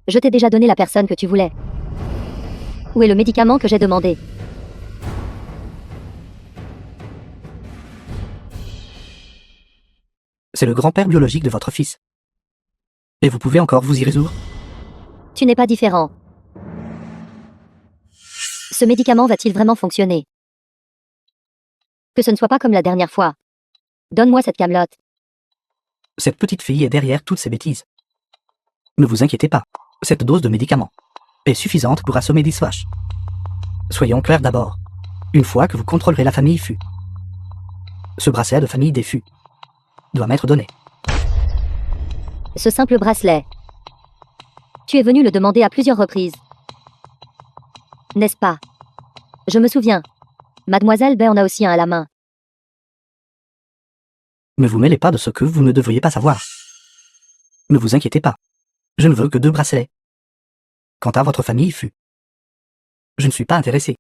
Je t'ai déjà donné la personne que tu voulais. Où est le médicament que j'ai demandé? C'est le grand-père biologique de votre fils. Et vous pouvez encore vous y résoudre? Tu n'es pas différent. Ce médicament va-t-il vraiment fonctionner? Que ce ne soit pas comme la dernière fois. Donne-moi cette camelote. Cette petite fille est derrière toutes ces bêtises. Ne vous inquiétez pas, cette dose de médicament est suffisante pour assommer 10 vaches. Soyons clairs d'abord. Une fois que vous contrôlerez la famille Fu, ce bracelet de famille des Fu doit m'être donné. Ce simple bracelet. Tu es venu le demander à plusieurs reprises. N'est-ce pas? Je me souviens. Mademoiselle Bay en a aussi un à la main. Ne vous mêlez pas de ce que vous ne devriez pas savoir. Ne vous inquiétez pas. Je ne veux que 2 bracelets. Quant à votre famille Fu, je ne suis pas intéressé.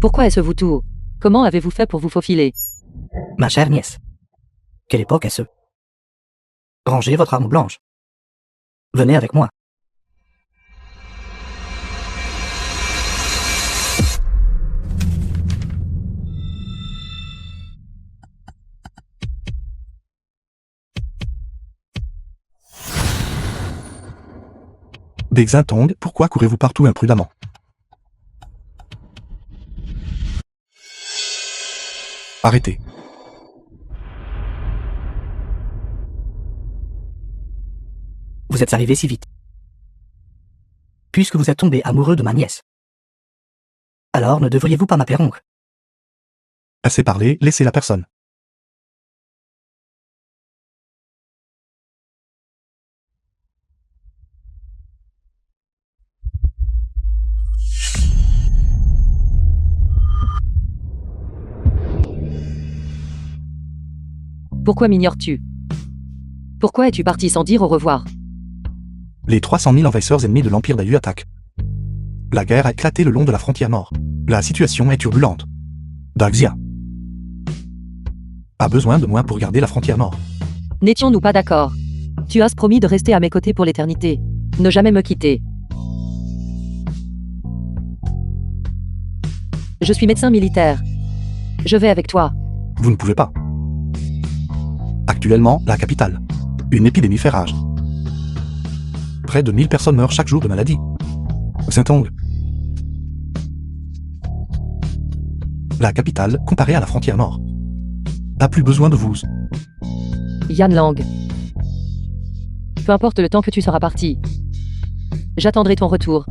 Pourquoi est-ce vous tout? Comment avez-vous fait pour vous faufiler? Ma chère nièce, quelle époque est-ce? Rangez votre arme blanche. Venez avec moi. Bexintong, pourquoi courez-vous partout imprudemment? Arrêtez. Vous êtes arrivé si vite. Puisque vous êtes tombé amoureux de ma nièce. Alors ne devriez-vous pas m'appeler oncle? Assez parlé, laissez la personne. Pourquoi m'ignores-tu? Pourquoi es-tu parti sans dire au revoir? Les 300 000 envahisseurs ennemis de l'Empire d'Ayu attaquent. La guerre a éclaté le long de la frontière nord. La situation est turbulente. Daxia a besoin de moi pour garder la frontière nord. N'étions-nous pas d'accord? Tu as promis de rester à mes côtés pour l'éternité. Ne jamais me quitter. Je suis médecin militaire. Je vais avec toi. Vous ne pouvez pas. Actuellement, la capitale. Une épidémie fait rage. Près de 1000 personnes meurent chaque jour de maladie. Xintong. La capitale, comparée à la frontière nord, n'a plus besoin de vous. Yan Lang. Peu importe le temps que tu seras parti. J'attendrai ton retour.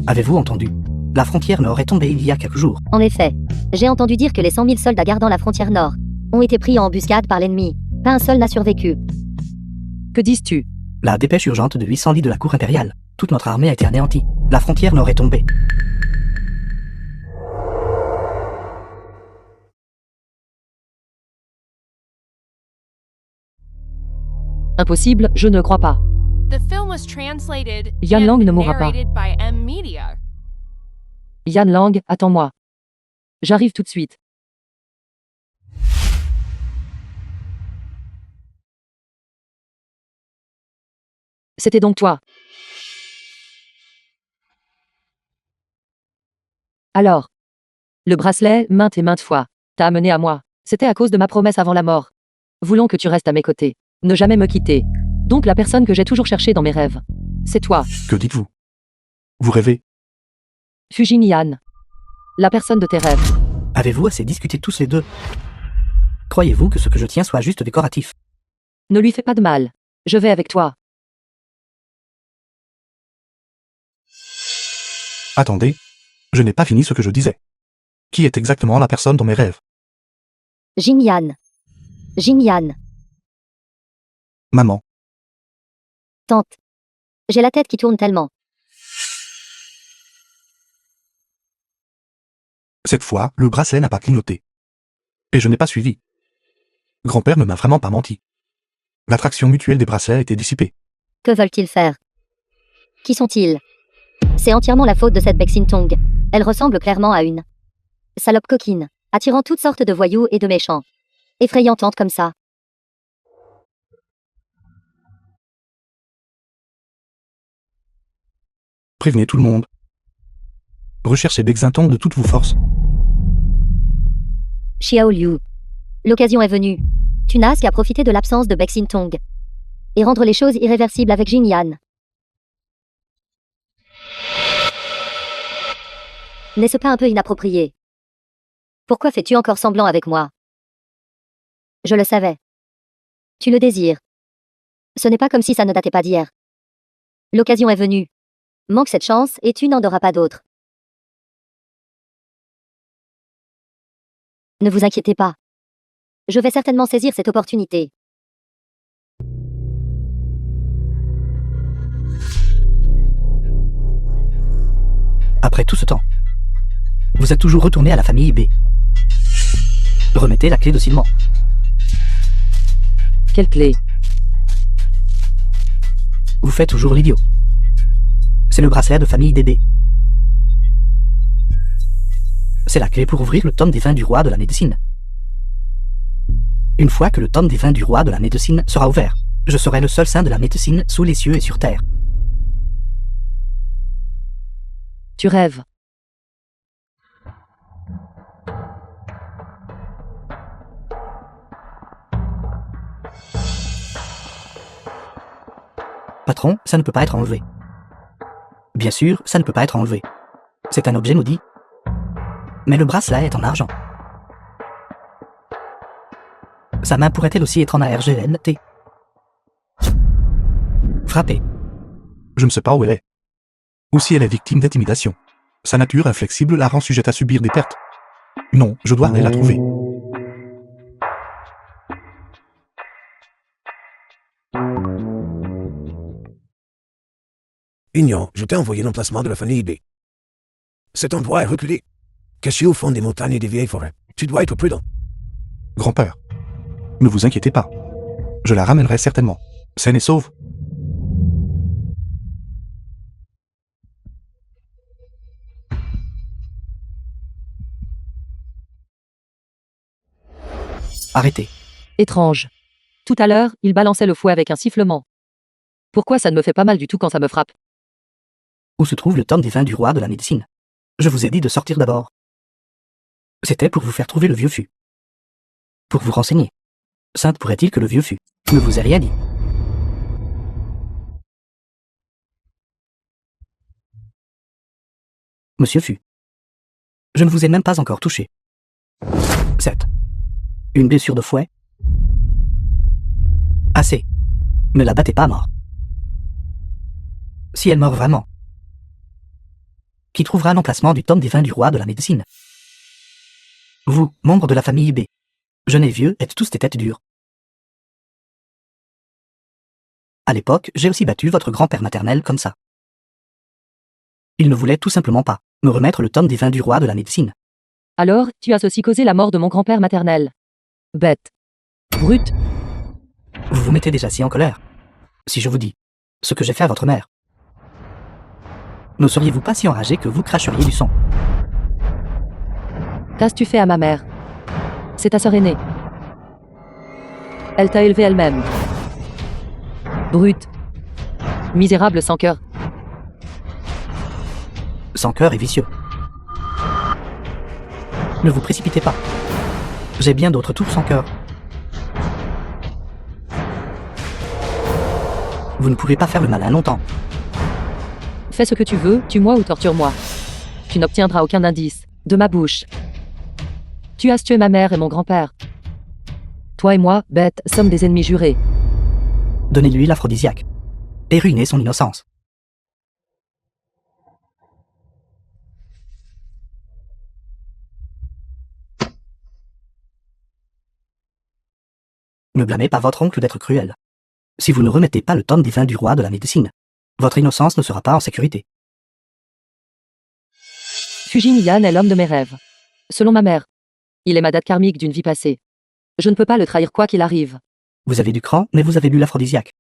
Avez-vous entendu? La frontière nord est tombée il y a quelques jours. En effet, j'ai entendu dire que les 100 000 soldats gardant la frontière nord ont été pris en embuscade par l'ennemi. Pas un seul n'a survécu. Que dis-tu? La dépêche urgente de 800 lits de la cour impériale. Toute notre armée a été anéantie. La frontière nord est tombée. Impossible, je ne crois pas. The film was translated Yan Lang ne and mourra pas. narrated by M Media. Yan Lang, attends-moi. J'arrive tout de suite. C'était donc toi. Alors. Le bracelet, maintes et maintes fois, t'a amené à moi. C'était à cause de ma promesse avant la mort. Voulons que tu restes à mes côtés. Ne jamais me quitter. Donc la personne que j'ai toujours cherchée dans mes rêves. C'est toi. Que dites-vous? Vous rêvez? Fujin Yan. La personne de tes rêves. Avez-vous assez discuté tous les deux? Croyez-vous que ce que je tiens soit juste décoratif? Ne lui fais pas de mal. Je vais avec toi. Attendez, je n'ai pas fini ce que je disais. Qui est exactement la personne dans mes rêves? Jing Yan. Jing Yan. Maman. Tante. J'ai la tête qui tourne tellement. Cette fois, le bracelet n'a pas clignoté. Et je n'ai pas suivi. Grand-père ne m'a vraiment pas menti. L'attraction mutuelle des bracelets a été dissipée. Que veulent-ils faire? Qui sont-ils? C'est entièrement la faute de cette Bexintong. Elle ressemble clairement à une salope coquine, attirant toutes sortes de voyous et de méchants. Effrayante comme ça. Prévenez tout le monde. Recherchez Bexintong de toutes vos forces. Xiao Liu. L'occasion est venue. Tu n'as qu'à profiter de l'absence de Bexintong et rendre les choses irréversibles avec Jing Yan. N'est-ce pas un peu inapproprié? Pourquoi fais-tu encore semblant avec moi? Je le savais. Tu le désires. Ce n'est pas comme si ça ne datait pas d'hier. L'occasion est venue. Manque cette chance et tu n'en auras pas d'autre. Ne vous inquiétez pas. Je vais certainement saisir cette opportunité. Après tout ce temps, vous êtes toujours retourné à la famille B. Remettez la clé docilement. Quelle clé? Vous faites toujours l'idiot. C'est le bracelet de famille DB. C'est la clé pour ouvrir le tome des vins du roi de la médecine. Une fois que le tome des vins du roi de la médecine sera ouvert, je serai le seul saint de la médecine sous les cieux et sur terre. Tu rêves. Patron, ça ne peut pas être enlevé. Bien sûr, ça ne peut pas être enlevé. C'est un objet maudit. Mais le bracelet est en argent. Sa main pourrait-elle aussi être en ARGNT? Frappez. Je ne sais pas où elle est. Ou si elle est victime d'intimidation. Sa nature inflexible la rend sujette à subir des pertes. Non, je dois aller la trouver. Ignan, je t'ai envoyé l'emplacement de la famille B. Cet endroit est reculé, caché au fond des montagnes et des vieilles forêts. Tu dois être prudent. Grand-père, ne vous inquiétez pas. Je la ramènerai certainement, saine et sauve. Arrêtez. Étrange. Tout à l'heure, il balançait le fouet avec un sifflement. Pourquoi ça ne me fait pas mal du tout quand ça me frappe? Où se trouve le tome des vins du roi de la médecine? Je vous ai dit de sortir d'abord. C'était pour vous faire trouver le vieux fût. Pour vous renseigner. Sainte pourrait-il que le vieux fût ne vous ait rien dit? Monsieur fût. Je ne vous ai même pas encore touché. Certes. Une blessure de fouet? Assez. Ne la battez pas à mort. Si elle meurt vraiment, qui trouvera l'emplacement du tome des vins du roi de la médecine? Vous, membre de la famille B, jeunes et vieux, êtes tous des têtes dures. À l'époque, j'ai aussi battu votre grand-père maternel comme ça. Il ne voulait tout simplement pas me remettre le tome des vins du roi de la médecine. Alors, tu as aussi causé la mort de mon grand-père maternel. Bête. Brute. Vous vous mettez déjà si en colère. Si je vous dis ce que j'ai fait à votre mère, ne seriez-vous pas si enragé que vous cracheriez du sang? Qu'as-tu fait à ma mère? C'est ta sœur aînée. Elle t'a élevé elle-même. Brute. Misérable sans cœur. Sans cœur et vicieux. Ne vous précipitez pas. J'ai bien d'autres tours sans cœur. Vous ne pouvez pas faire le malin longtemps. Fais ce que tu veux, tue-moi ou torture-moi. Tu n'obtiendras aucun indice de ma bouche. Tu as tué ma mère et mon grand-père. Toi et moi, bête, sommes des ennemis jurés. Donnez-lui l'aphrodisiaque. Et ruinez son innocence. Ne blâmez pas votre oncle d'être cruel. Si vous ne remettez pas le tome des vins du roi de la médecine, votre innocence ne sera pas en sécurité. Fujin Yan est l'homme de mes rêves. Selon ma mère, il est ma date karmique d'une vie passée. Je ne peux pas le trahir quoi qu'il arrive. Vous avez du cran, mais vous avez bu l'aphrodisiaque.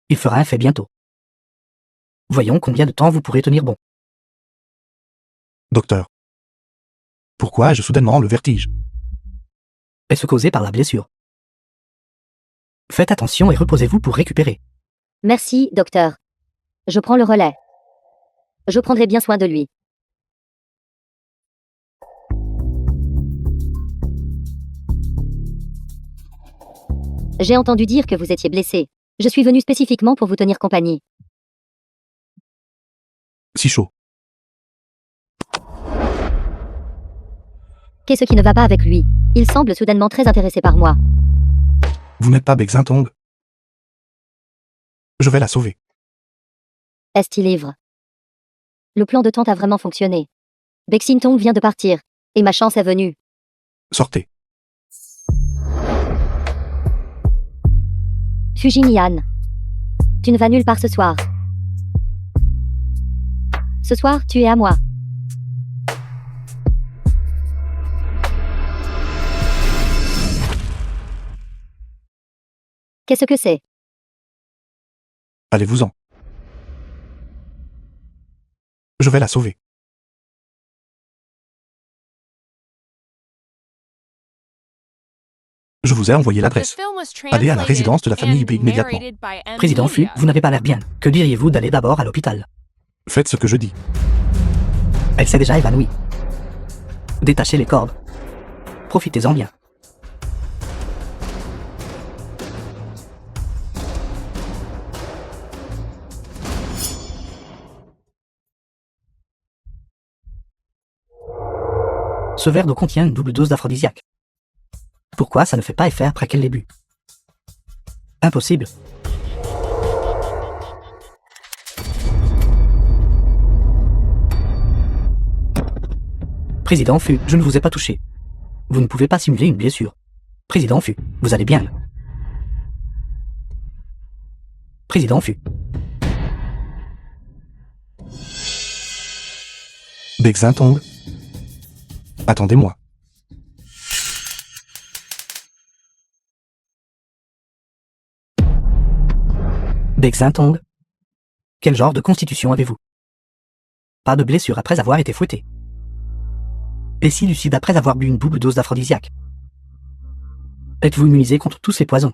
Il fera effet bientôt. Voyons combien de temps vous pourrez tenir bon. Docteur, pourquoi ai-je soudainement le vertige? Est-ce causé par la blessure? Faites attention et reposez-vous pour récupérer. Merci, docteur. Je prends le relais. Je prendrai bien soin de lui. J'ai entendu dire que vous étiez blessé. Je suis venu spécifiquement pour vous tenir compagnie. Si chaud. Qu'est-ce qui ne va pas avec lui? Il semble soudainement très intéressé par moi. Vous n'êtes pas Bexintong. Je vais la sauver. Est-il ivre? Le plan de tente a vraiment fonctionné. Bexintong vient de partir. Et ma chance est venue. Sortez. Fujin-Yan. Tu ne vas nulle part ce soir. Ce soir, tu es à moi. Qu'est-ce que c'est? Allez-vous-en. Je vais la sauver. Je vous ai envoyé The l'adresse. film was Allez à la translated résidence de la famille and B immédiatement. narrated by M. Président Fu, Media. vous n'avez pas l'air bien. Que diriez-vous d'aller d'abord à l'hôpital? Faites ce que je dis. Elle s'est déjà évanouie. Détachez les cordes. Profitez-en bien. Ce verre d'eau contient une double dose d'aphrodisiaque. Pourquoi ça ne fait pas effet après qu'elle l'ait bu? Impossible. Président Fu, je ne vous ai pas touché. Vous ne pouvez pas simuler une blessure. Président Fu, vous allez bien. Président Fu. Bexintong. Attendez-moi. Bexintong. Quel genre de constitution avez-vous? Pas de blessure après avoir été fouetté. Et si lucide après avoir bu une double dose d'aphrodisiaque? Êtes-vous immunisé contre tous ces poisons?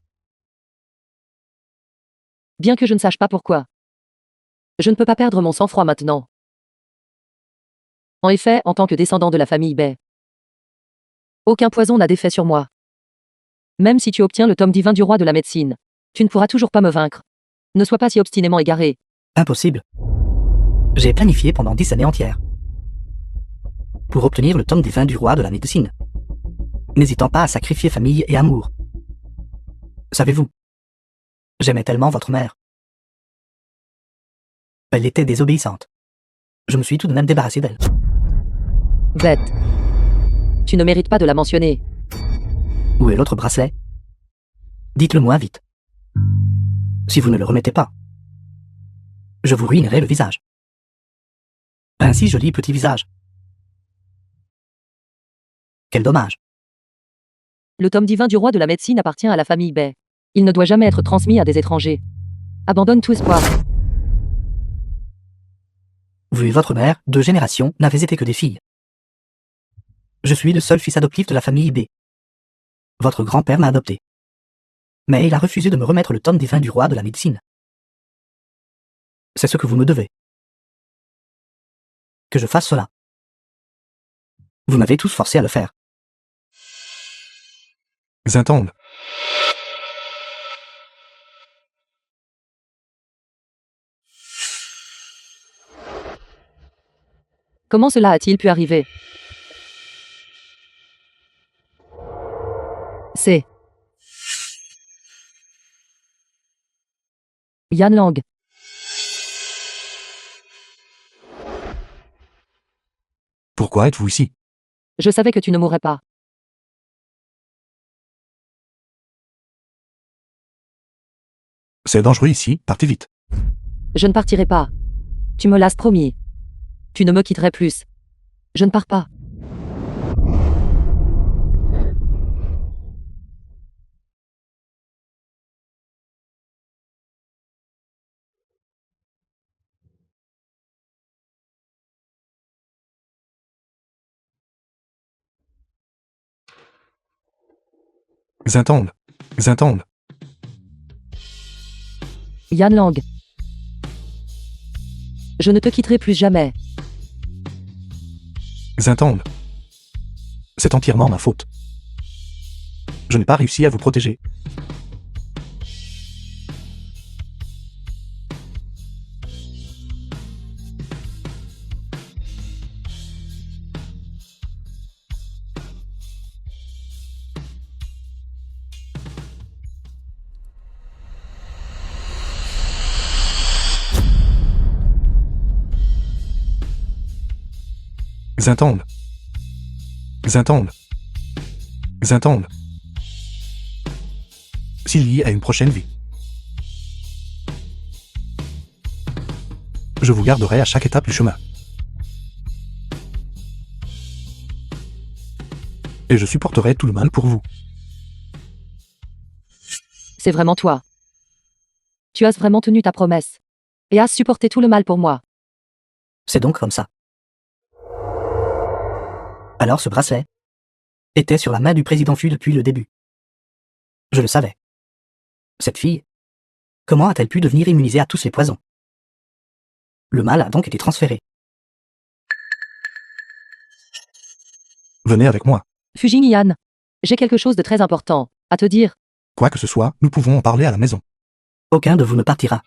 Bien que je ne sache pas pourquoi. Je ne peux pas perdre mon sang-froid maintenant. En effet, en tant que descendant de la famille Bay, aucun poison n'a d'effet sur moi. Même si tu obtiens le tome divin du roi de la médecine, tu ne pourras toujours pas me vaincre. Ne sois pas si obstinément égaré. Impossible. J'ai planifié pendant 10 années entières pour obtenir le tome divin du roi de la médecine, n'hésitant pas à sacrifier famille et amour. Savez-vous, j'aimais tellement votre mère. Elle était désobéissante. Je me suis tout de même débarrassé d'elle. Bête. Tu ne mérites pas de la mentionner. Où est l'autre bracelet? Dites-le-moi vite. Si vous ne le remettez pas, je vous ruinerai le visage. Un si joli petit visage. Quel dommage. Le tome divin du roi de la médecine appartient à la famille Bay. Il ne doit jamais être transmis à des étrangers. Abandonne tout espoir. Vous et votre mère, 2 générations, n'avez été que des filles. Je suis le seul fils adoptif de la famille B. Votre grand-père m'a adopté. Mais il a refusé de me remettre le tome divin du roi de la médecine. C'est ce que vous me devez. Que je fasse cela. Vous m'avez tous forcé à le faire. Xintong. Comment cela a-t-il pu arriver? C'est Yan Lang. Pourquoi êtes-vous ici? Je savais que tu ne mourrais pas. C'est dangereux ici, partez vite. Je ne partirai pas. Tu me l'as promis. Tu ne me quitterais plus. Je ne pars pas. Xintong. Xintong. Yan Lang. Je ne te quitterai plus jamais. Xintong. C'est entièrement ma faute. Je n'ai pas réussi à vous protéger. Xintande. Xintande. Xintande. Sylvie a une prochaine vie. Je vous garderai à chaque étape du chemin. Et je supporterai tout le mal pour vous. C'est vraiment toi. Tu as vraiment tenu ta promesse. Et as supporté tout le mal pour moi. C'est donc comme ça. Alors ce bracelet était sur la main du président Fu depuis le début. Je le savais. Cette fille, comment a-t-elle pu devenir immunisée à tous les poisons? Le mal a donc été transféré. Venez avec moi. Fujin Yan, j'ai quelque chose de très important à te dire. Quoi que ce soit, nous pouvons en parler à la maison. Aucun de vous ne partira.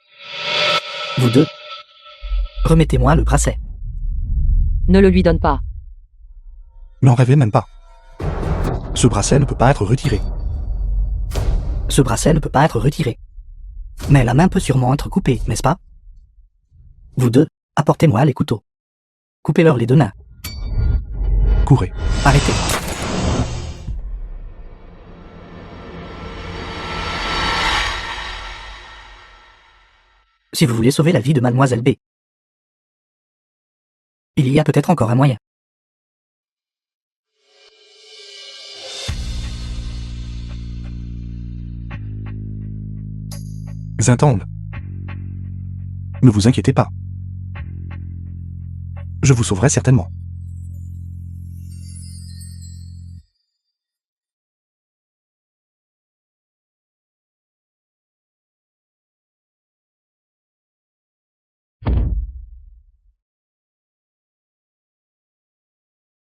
Vous deux, remettez-moi le bracelet. Ne le lui donne pas. N'en rêvez même pas. Ce bracelet ne peut pas être retiré. Ce bracelet ne peut pas être retiré. Mais la main peut sûrement être coupée, n'est-ce pas? Vous deux, apportez-moi les couteaux. Coupez-leur les deux mains. Courez. Arrêtez. Si vous voulez sauver la vie de Mademoiselle B, il y a peut-être encore un moyen. Xintande. Ne vous inquiétez pas. Je vous sauverai certainement.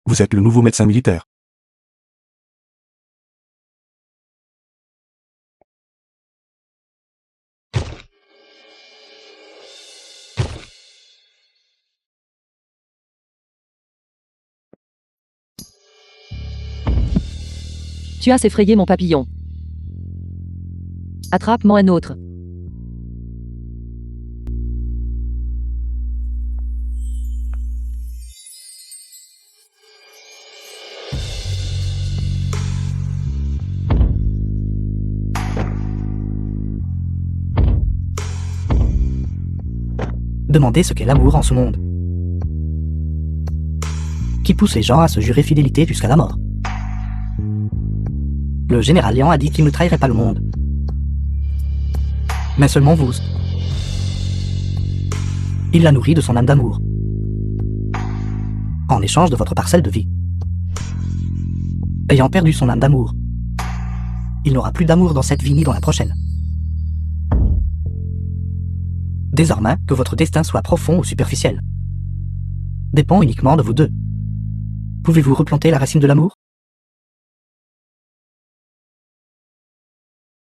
Vous êtes le nouveau médecin militaire. Tu as effrayé mon papillon. Attrape-moi un autre. Demandez ce qu'est l'amour en ce monde, qui pousse les gens à se jurer fidélité jusqu'à la mort. Le général Lian a dit qu'il ne trahirait pas le monde, mais seulement vous. Il l'a nourri de son âme d'amour, en échange de votre parcelle de vie. Ayant perdu son âme d'amour, il n'aura plus d'amour dans cette vie ni dans la prochaine. Désormais, que votre destin soit profond ou superficiel, dépend uniquement de vous deux. Pouvez-vous replanter la racine de l'amour?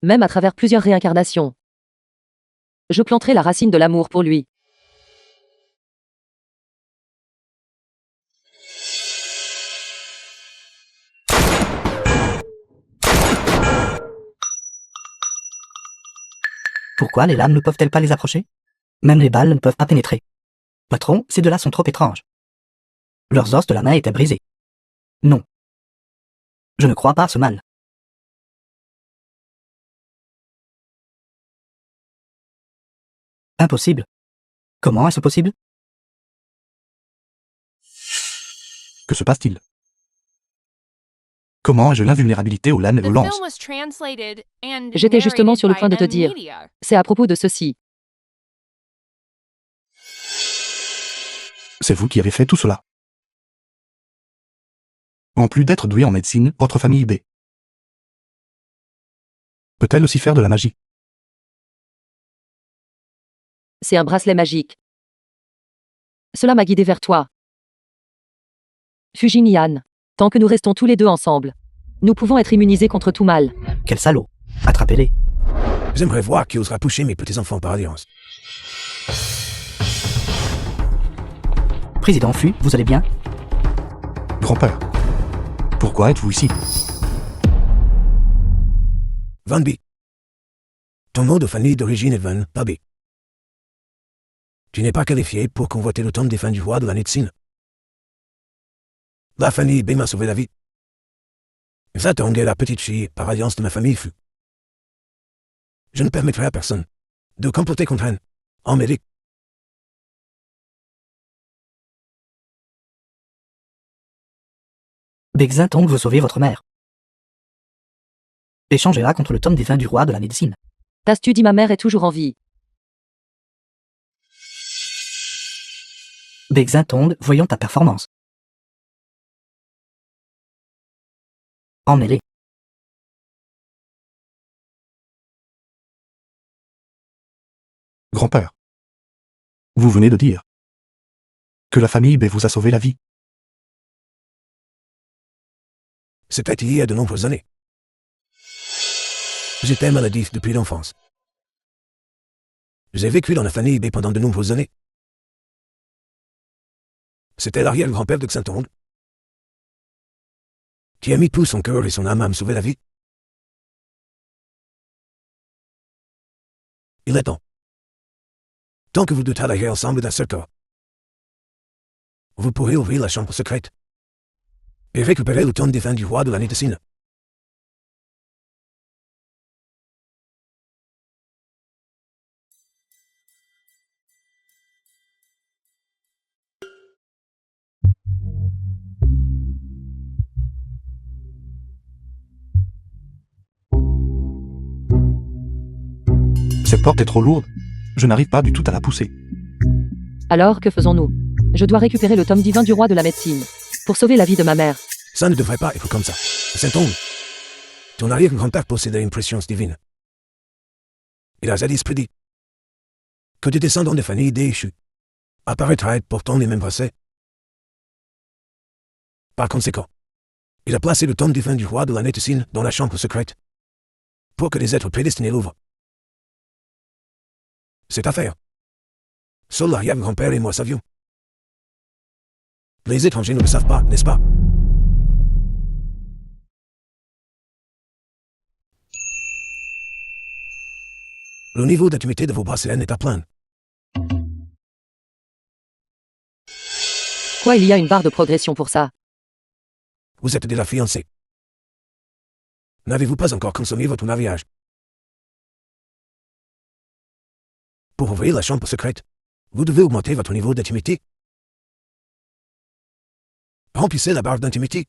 Même à travers plusieurs réincarnations. Je planterai la racine de l'amour pour lui. Pourquoi les lames ne peuvent-elles pas les approcher? Même les balles ne peuvent pas pénétrer. Patron, ces deux-là sont trop étranges. Leurs os de la main étaient brisés. Non. Je ne crois pas à ce mal. Impossible. Comment est-ce possible? Que se passe-t-il? Comment ai-je l'invulnérabilité aux lames et The aux film lances? was translated and J'étais justement sur le point de te narrated by dire. N-Media. C'est à propos de ceci. C'est vous qui avez fait tout cela. En plus d'être doué en médecine, votre famille B peut-elle aussi faire de la magie? C'est un bracelet magique. Cela m'a guidé vers toi. Fujin Yan, tant que nous restons tous les deux ensemble, nous pouvons être immunisés contre tout mal. Quel salaud. Attrapez-les. J'aimerais voir qui osera pousser mes petits-enfants par alliance. Président Fu, vous allez bien? Grand-père, pourquoi êtes-vous ici? Van B. Ton nom de famille d'origine est Van Babé. Tu n'es pas qualifié pour convoiter le tombe des fins du roi de la médecine. La famille B m'a sauvé la vie. Zatong est la petite fille par alliance de ma famille Fu. Je ne permettrai à personne de comploter contre elle. En mérite. Bexintong veut sauver votre mère. Échangez-la contre le tome des vins du roi de la médecine. T'as-tu dit ma mère est toujours en vie? Bexintong, voyons ta performance. Emmêlé. Grand-père. Vous venez de dire que la famille B vous a sauvé la vie. C'était il y a de nombreuses années. J'étais maladif depuis l'enfance. J'ai vécu dans la famille B pendant de nombreuses années. C'était l'arrière-grand-père de Xintong qui a mis tout son cœur et son âme à me sauver la vie. Il est temps. Tant que vous deux travaillez ensemble dans ce corps, vous pourrez ouvrir la chambre secrète et récupérer le tome des vins du roi de la médecine. Cette porte est trop lourde. Je n'arrive pas du tout à la pousser. Alors, que faisons-nous? Je dois récupérer le tome divin du roi de la médecine pour sauver la vie de ma mère. Ça ne devrait pas être comme ça. Xintong, ton arrière-grand-père possédait une préscience divine. Il a jadis prédit que des descendants de familles déchues apparaîtraient portant les mêmes bracelets. Par conséquent, il a placé le tome divin du roi de la médecine dans la chambre secrète pour que les êtres prédestinés l'ouvrent. Cette affaire, seul l'arrière-grand-père et moi savions. Les étrangers ne le savent pas, n'est-ce pas? Le niveau d'intimité de vos bracelets n'est pas plein. Quoi, il y a une barre de progression pour ça? Vous êtes déjà fiancés. N'avez-vous pas encore consommé votre mariage? Pour ouvrir la chambre secrète, vous devez augmenter votre niveau d'intimité. Remplissez la barre d'intimité.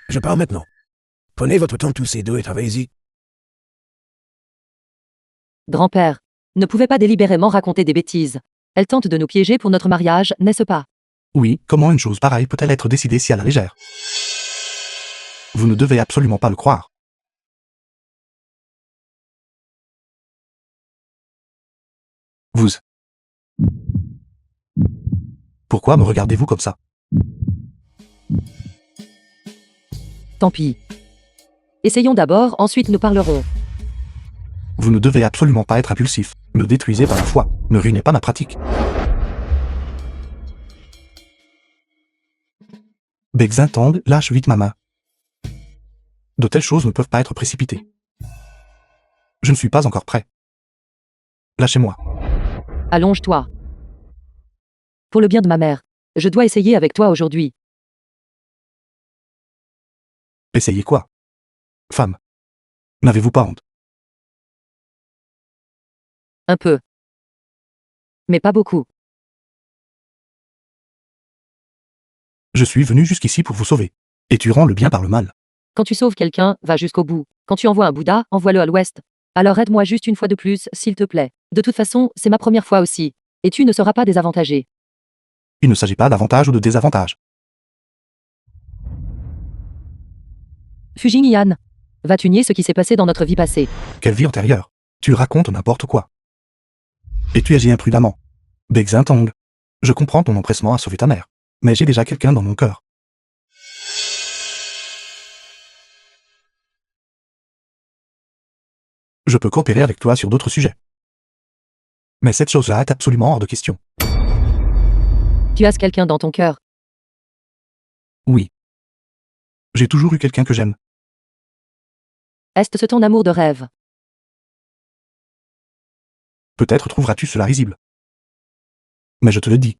Je parle maintenant. Prenez votre temps tous ces deux et travaillez-y. Grand-père ne pouvait pas délibérément raconter des bêtises. Elle tente de nous piéger pour notre mariage, n'est-ce pas? Oui, comment une chose pareille peut-elle être décidée si à la légère? Vous ne devez absolument pas le croire. Vous. Pourquoi me regardez-vous comme ça? Tant pis. Essayons d'abord, ensuite nous parlerons. Vous ne devez absolument pas être impulsif. Me détruisez par la foi. Ne ruinez pas ma pratique. Bexintong, lâche vite ma main. De telles choses ne peuvent pas être précipitées. Je ne suis pas encore prêt. Lâchez-moi. Allonge-toi. Pour le bien de ma mère, je dois essayer avec toi aujourd'hui. Essayez quoi? Femme. N'avez-vous pas honte? Un peu. Mais pas beaucoup. Je suis venu jusqu'ici pour vous sauver. Et tu rends le bien par le mal. Quand tu sauves quelqu'un, va jusqu'au bout. Quand tu envoies un Bouddha, envoie-le à l'ouest. Alors aide-moi juste une fois de plus, s'il te plaît. De toute façon, c'est ma première fois aussi. Et tu ne seras pas désavantagé. Il ne s'agit pas d'avantage ou de désavantage. Fujin Yan, vas-tu nier ce qui s'est passé dans notre vie passée? Quelle vie antérieure? Tu racontes n'importe quoi. Et tu agis imprudemment. Bexintong, je comprends ton empressement à sauver ta mère. Mais j'ai déjà quelqu'un dans mon cœur. Je peux coopérer avec toi sur d'autres sujets. Mais cette chose-là est absolument hors de question. Tu as quelqu'un dans ton cœur. Oui. J'ai toujours eu quelqu'un que j'aime. Est-ce ton amour de rêve? Peut-être trouveras-tu cela risible. Mais je te le dis.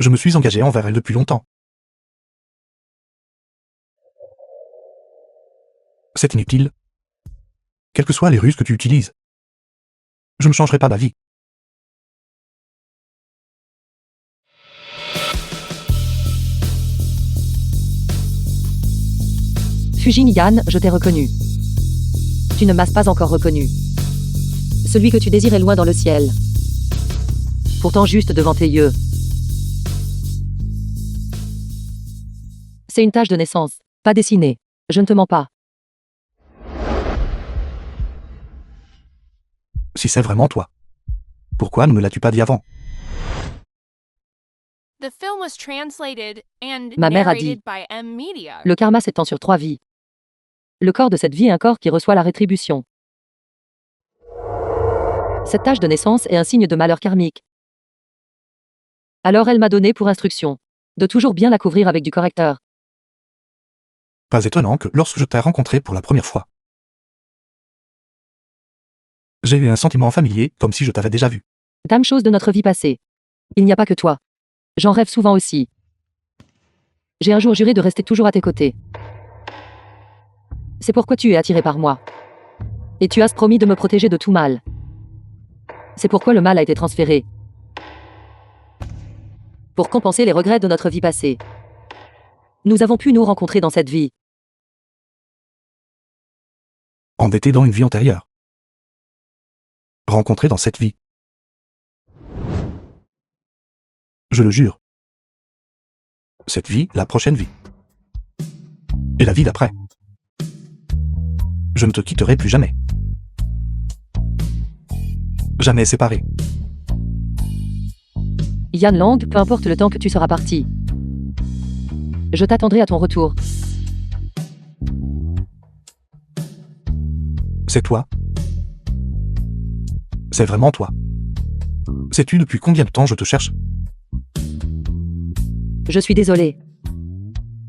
Je me suis engagé envers elle depuis longtemps. C'est inutile. Quelles que soient les ruses que tu utilises, je ne changerai pas d'avis. Fujin Yan, je t'ai reconnu. Tu ne m'as pas encore reconnu. Celui que tu désires est loin dans le ciel. Pourtant juste devant tes yeux. C'est une tache de naissance, pas dessinée. Je ne te mens pas. Si c'est vraiment toi, pourquoi ne me l'as-tu pas dit avant? The film was translated and Ma mère a dit. narrated by M Media. Le karma s'étend sur 3 vies. Le corps de cette vie est un corps qui reçoit la rétribution. Cette tache de naissance est un signe de malheur karmique. Alors elle m'a donné pour instruction de toujours bien la couvrir avec du correcteur. Pas étonnant que lorsque je t'ai rencontré pour la première fois, j'ai eu un sentiment familier, comme si je t'avais déjà vu. Dame chose de notre vie passée. Il n'y a pas que toi. J'en rêve souvent aussi. J'ai un jour juré de rester toujours à tes côtés. C'est pourquoi tu es attiré par moi. Et tu as promis de me protéger de tout mal. C'est pourquoi le mal a été transféré. Pour compenser les regrets de notre vie passée. Nous avons pu nous rencontrer dans cette vie. Endetté dans une vie antérieure. Rencontré dans cette vie. Je le jure. Cette vie, la prochaine vie. Et la vie d'après. Je ne te quitterai plus jamais. Jamais séparés. Yan Lang, peu importe le temps que tu seras parti. Je t'attendrai à ton retour. C'est toi. C'est vraiment toi. Sais-tu depuis combien de temps je te cherche? Je suis désolé.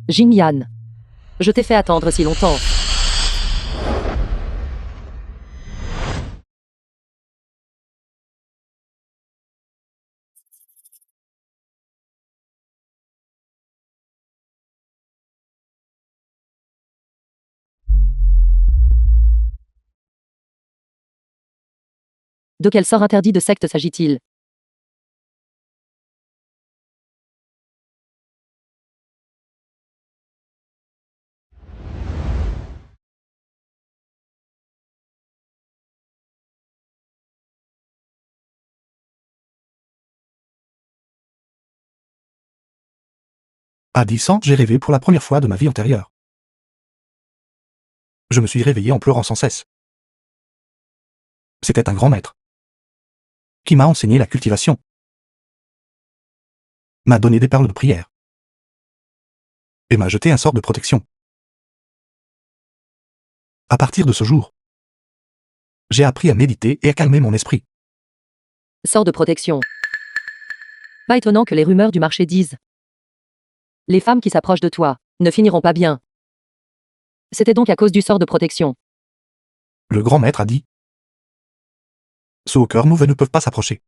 Jin Yan. Je t'ai fait attendre si longtemps. De quel sort interdit de secte s'agit-il? À 10 ans, j'ai rêvé pour la première fois de ma vie antérieure. Je me suis réveillé en pleurant sans cesse. C'était un grand maître qui m'a enseigné la cultivation, m'a donné des perles de prière et m'a jeté un sort de protection. À partir de ce jour, j'ai appris à méditer et à calmer mon esprit. Sort de protection. Pas étonnant que les rumeurs du marché disent. Les femmes qui s'approchent de toi ne finiront pas bien. C'était donc à cause du sort de protection. Le grand maître a dit. Ceux au cœur mauvais ne peuvent pas s'approcher.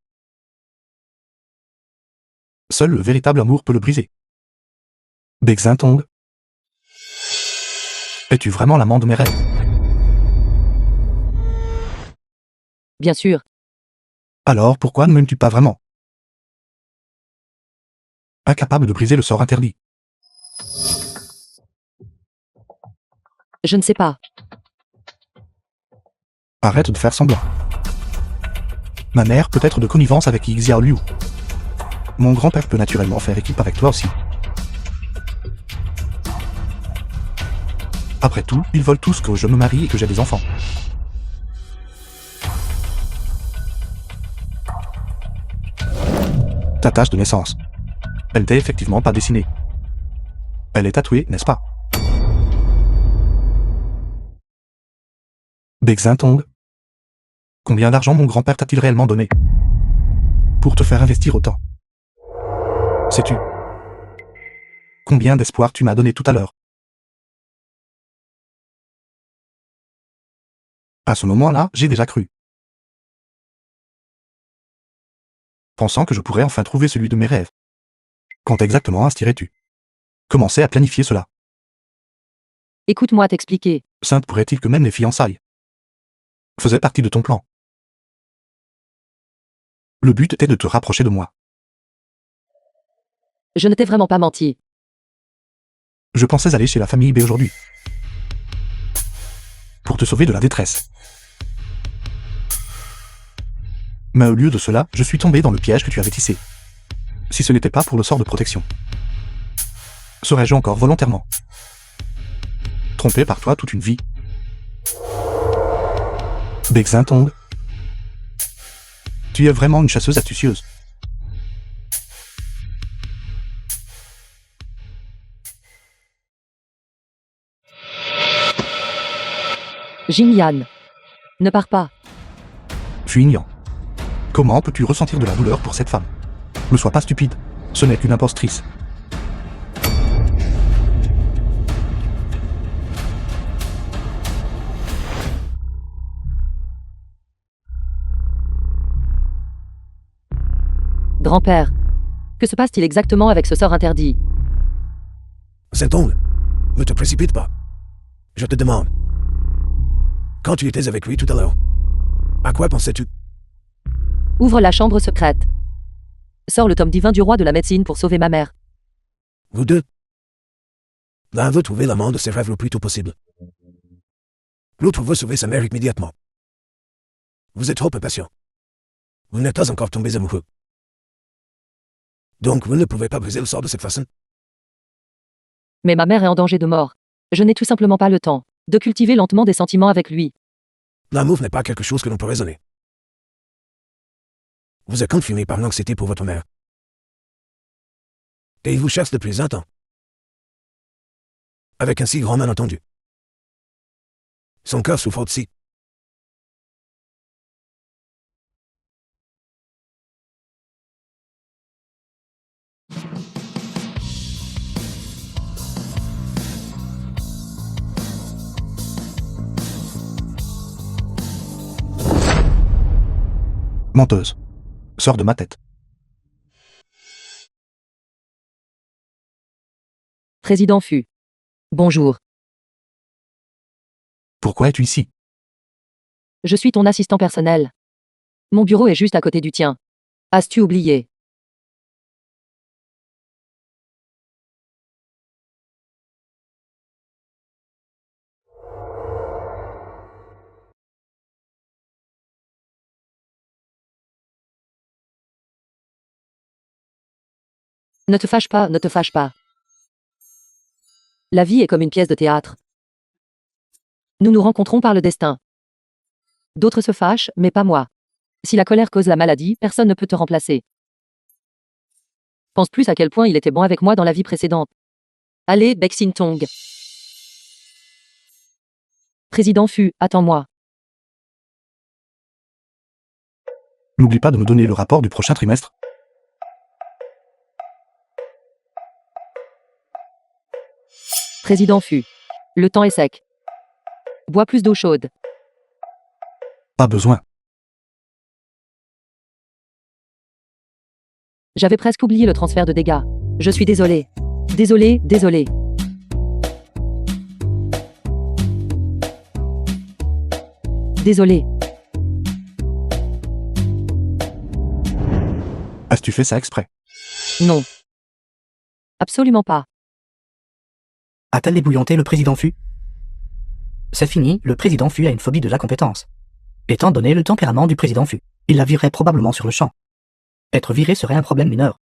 Seul le véritable amour peut le briser. Bexintong. Es-tu vraiment l'amant de mes rêves? Bien sûr. Alors pourquoi ne m'aimes-tu pas vraiment? Incapable de briser le sort interdit. Je ne sais pas. Arrête de faire semblant. Ma mère peut être de connivence avec Xiao Liu. Mon grand-père peut naturellement faire équipe avec toi aussi. Après tout, ils veulent tous que je me marie et que j'ai des enfants. Ta tache de naissance. Elle n'était effectivement pas dessinée. Elle est tatouée, n'est-ce pas? Bexintong. Combien d'argent mon grand-père t'a-t-il réellement donné pour te faire investir autant? Sais-tu combien d'espoir tu m'as donné tout à l'heure? À ce moment-là, j'ai déjà cru. Pensant que je pourrais enfin trouver celui de mes rêves. Quand exactement instirais-tu commencer à planifier cela? Écoute-moi t'expliquer. Sainte pourrait-il que même les fiançailles faisaient partie de ton plan. Le but était de te rapprocher de moi. Je ne t'ai vraiment pas menti. Je pensais aller chez la famille B aujourd'hui. Pour te sauver de la détresse. Mais au lieu de cela, je suis tombé dans le piège que tu avais tissé. Si ce n'était pas pour le sort de protection. Serais-je encore volontairement trompé par toi toute une vie? Bexintong, tu es vraiment une chasseuse astucieuse. Jin-Yan. Ne pars pas. Fuignan. Comment peux-tu ressentir de la douleur pour cette femme? Ne sois pas stupide. Ce n'est qu'une impostrice. Grand-père. Que se passe-t-il exactement avec ce sort interdit? Saint-Ongle, ne te précipite pas. Je te demande. Quand tu étais avec lui tout à l'heure, à quoi pensais-tu? Ouvre la chambre secrète. Sors le tome divin du roi de la médecine pour sauver ma mère. Vous deux. L'un veut trouver l'amant de ses rêves le plus tôt possible. L'autre veut sauver sa mère immédiatement. Vous êtes trop impatient. Vous n'êtes pas encore tombés amoureux. Donc vous ne pouvez pas briser le sort de cette façon. Mais ma mère est en danger de mort. Je n'ai tout simplement pas le temps de cultiver lentement des sentiments avec lui. L'amour n'est pas quelque chose que l'on peut raisonner. Vous êtes confiné par l'anxiété pour votre mère. Et il vous cherche depuis un temps. Avec un si grand malentendu. Son cœur souffre aussi. Menteuse. Sors de ma tête. Président Fu. Bonjour. Pourquoi es-tu ici? Je suis ton assistant personnel. Mon bureau est juste à côté du tien. As-tu oublié? Ne te fâche pas, ne te fâche pas. La vie est comme une pièce de théâtre. Nous nous rencontrons par le destin. D'autres se fâchent, mais pas moi. Si la colère cause la maladie, personne ne peut te remplacer. Pense plus à quel point il était bon avec moi dans la vie précédente. Allez, Bexintong. Président Fu, attends-moi. N'oublie pas de me donner le rapport du prochain trimestre. Président Fu. Le temps est sec. Bois plus d'eau chaude. Pas besoin. J'avais presque oublié le transfert de dégâts. Je suis désolé. Désolé, désolé. Désolé. As-tu fait ça exprès? Non. Absolument pas. A-t-elle ébouillanté le président Fu? C'est fini, le président Fu a une phobie de la compétence. Étant donné le tempérament du président Fu, il la virerait probablement sur le champ. Être viré serait un problème mineur.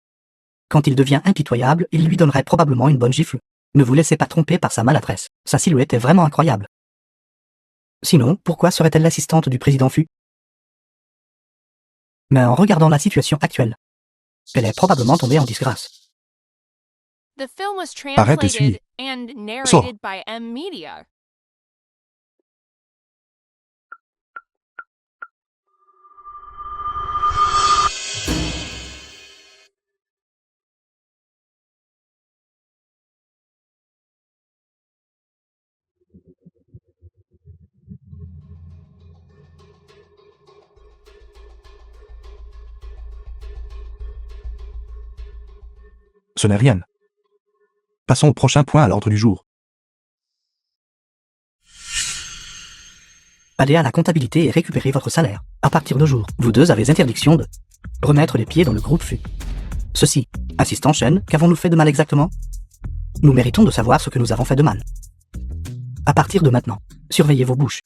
Quand il devient impitoyable, il lui donnerait probablement une bonne gifle. Ne vous laissez pas tromper par sa maladresse, sa silhouette est vraiment incroyable. Sinon, pourquoi serait-elle l'assistante du président Fu? Mais en regardant la situation actuelle, elle est probablement tombée en disgrâce. The film was Arrête de translated suivre. and Sors. narrated by M Media. Ce n'est rien. Passons au prochain point à l'ordre du jour. Allez à la comptabilité et récupérez votre salaire. À partir de jour, vous deux avez interdiction de remettre les pieds dans le groupe FU. Ceci, assistant Shen, qu'avons-nous fait de mal exactement? Nous méritons de savoir ce que nous avons fait de mal. À partir de maintenant, surveillez vos bouches.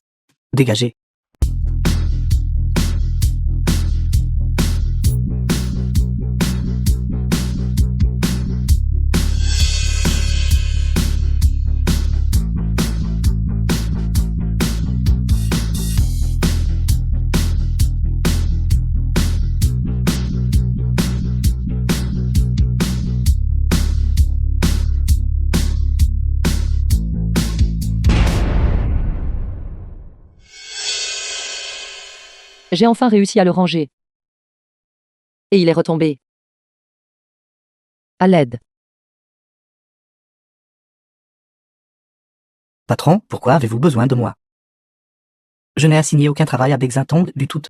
Dégagez. J'ai enfin réussi à le ranger. Et il est retombé. À l'aide. Patron, pourquoi avez-vous besoin de moi? Je n'ai assigné aucun travail à Bexintong du tout.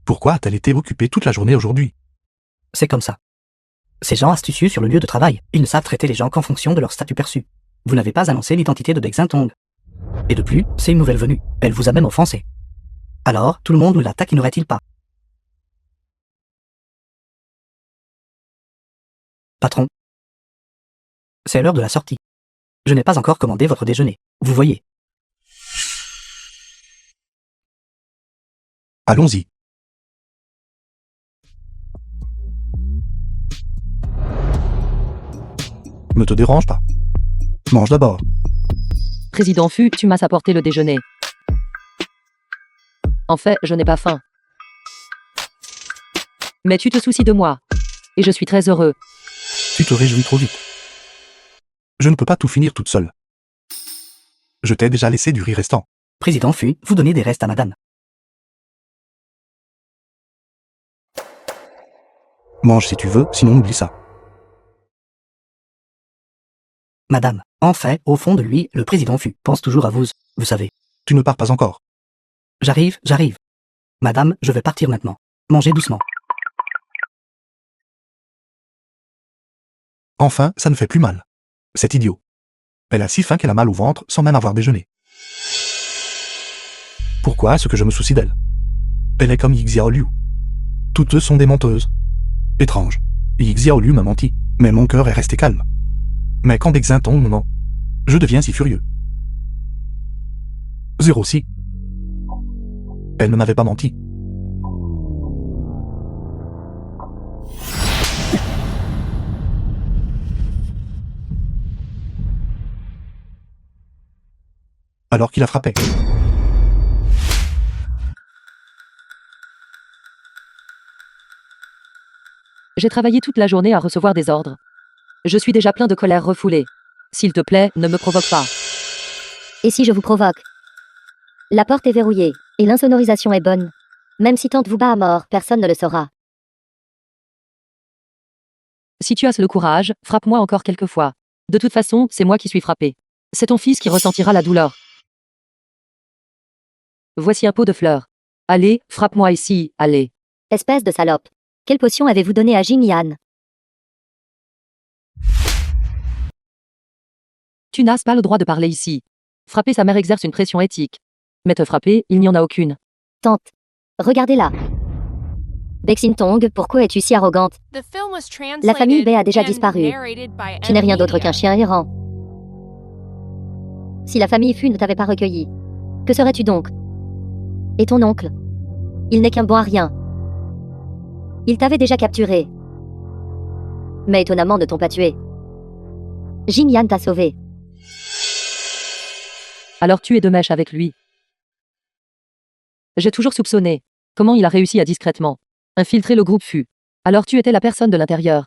Pourquoi a-t-elle été occupée toute la journée aujourd'hui? C'est comme ça. Ces gens astucieux sur le lieu de travail, ils ne savent traiter les gens qu'en fonction de leur statut perçu. Vous n'avez pas annoncé l'identité de Bexintong. Et de plus, c'est une nouvelle venue. Elle vous a même offensé. Alors, tout le monde nous l'attaque, n'aurait-il pas? Patron. C'est l'heure de la sortie. Je n'ai pas encore commandé votre déjeuner. Vous voyez. Allons-y. Ne te dérange pas. Mange d'abord. Président Fu, tu m'as apporté le déjeuner. En fait, je n'ai pas faim. Mais tu te soucies de moi. Et je suis très heureux. Tu te réjouis trop vite. Je ne peux pas tout finir toute seule. Je t'ai déjà laissé du riz restant. Président Fu, vous donnez des restes à madame. Mange si tu veux, sinon oublie ça. Madame, en fait, au fond de lui, le président Fu pense toujours à vous, vous savez. Tu ne pars pas encore. J'arrive. Madame, je vais partir maintenant. Mangez doucement. Enfin, ça ne fait plus mal. C'est idiot. Elle a si faim qu'elle a mal au ventre sans même avoir déjeuné. Pourquoi est-ce que je me soucie d'elle? Elle est comme Yixiao Liu. Toutes deux sont des menteuses. Étrange. Yixiao Liu m'a menti, mais mon cœur est resté calme. Mais quand Bexintong me ment, je deviens si furieux. 06. Elle ne m'avait pas menti. Alors qu'il a frappé. J'ai travaillé toute la journée à recevoir des ordres. Je suis déjà plein de colère refoulée. S'il te plaît, ne me provoque pas. Et si je vous provoque? La porte est verrouillée, et l'insonorisation est bonne. Même si tante vous bat à mort, personne ne le saura. Si tu as le courage, frappe-moi encore quelques fois. De toute façon, c'est moi qui suis frappé. C'est ton fils qui ressentira la douleur. Voici un pot de fleurs. Allez, frappe-moi ici, allez. Espèce de salope. Quelle potion avez-vous donnée à Jing Yan? Tu n'as pas le droit de parler ici. Frapper sa mère exerce une pression éthique. Mais te frapper, il n'y en a aucune. Tante. Regardez-la. Bexintong, pourquoi es-tu si arrogante? The film was translated La famille Bei a déjà and disparu. narrated by Tu n'es rien d'autre Media. qu'un chien errant. Si la famille Fu ne t'avait pas recueilli, que serais-tu donc? Et ton oncle? Il n'est qu'un bon à rien. Il t'avait déjà capturé. Mais étonnamment ne t'ont pas tué. Jing Yan t'a sauvé. Alors tu es de mèche avec lui. J'ai toujours soupçonné. Comment il a réussi à discrètement infiltrer le groupe Fu. Alors tu étais la personne de l'intérieur.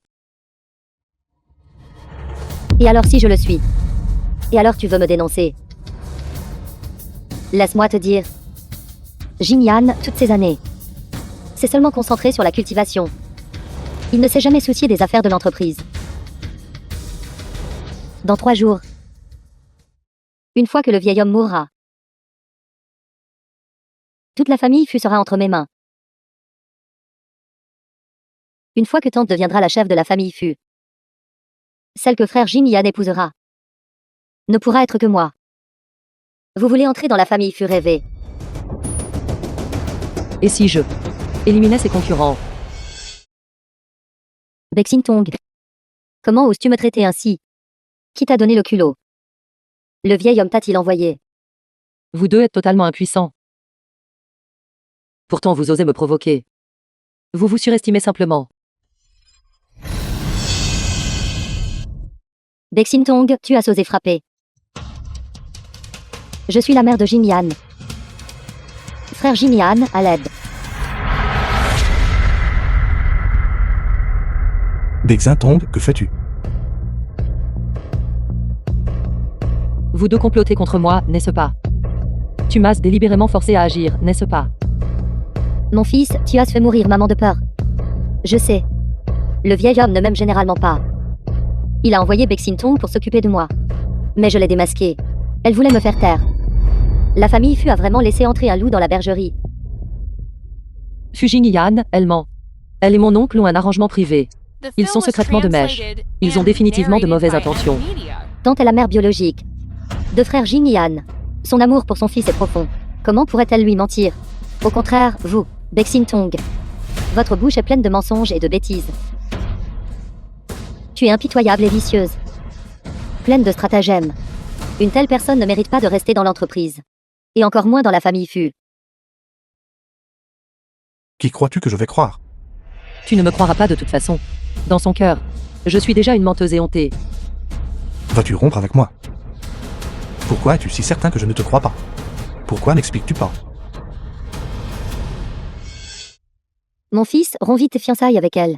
Et alors si je le suis? Et alors tu veux me dénoncer? Laisse-moi te dire. Jing Yan, toutes ces années, s'est seulement concentré sur la cultivation. Il ne s'est jamais soucié des affaires de l'entreprise. Dans 3 jours, une fois que le vieil homme mourra, toute la famille Fu sera entre mes mains. Une fois que tante deviendra la chef de la famille Fu, celle que frère Jing Yan épousera ne pourra être que moi. Vous voulez entrer dans la famille Fu rêvée? Et si je éliminais ses concurrents? Bexintong. Comment oses-tu me traiter ainsi? Qui t'a donné le culot? Le vieil homme t'a-t-il envoyé? Vous deux êtes totalement impuissants. Pourtant vous osez me provoquer. Vous vous surestimez simplement. Bexintong, tu as osé frapper. Je suis la mère de Jin-Yan. Frère Jin-Yan, à l'aide. Bexintong, que fais-tu? Vous deux complotez contre moi, n'est-ce pas? Tu m'as délibérément forcé à agir, n'est-ce pas? Mon fils, tu as fait mourir maman de peur. Je sais. Le vieil homme ne m'aime généralement pas. Il a envoyé Bexintong pour s'occuper de moi. Mais je l'ai démasqué. Elle voulait me faire taire. La famille Fu a vraiment laissé entrer un loup dans la bergerie. Fujin Yan, elle ment. Elle et mon oncle ont un arrangement privé. The Ils film sont was secrètement de mèche. translated Ils ont and définitivement de narrated mauvaises by intentions. Media. Tante est la mère biologique de frère Jin-Yan. Son amour pour son fils est profond. Comment pourrait-elle lui mentir? Au contraire, vous, Bexintong. Votre bouche est pleine de mensonges et de bêtises. Tu es impitoyable et vicieuse. Pleine de stratagèmes. Une telle personne ne mérite pas de rester dans l'entreprise. Et encore moins dans la famille Fu. Qui crois-tu que je vais croire? Tu ne me croiras pas de toute façon. Dans son cœur, je suis déjà une menteuse éhontée. Vas-tu rompre avec moi? Pourquoi es-tu si certain que je ne te crois pas? Pourquoi n'expliques-tu pas? Mon fils, romps vite tes fiançailles avec elle.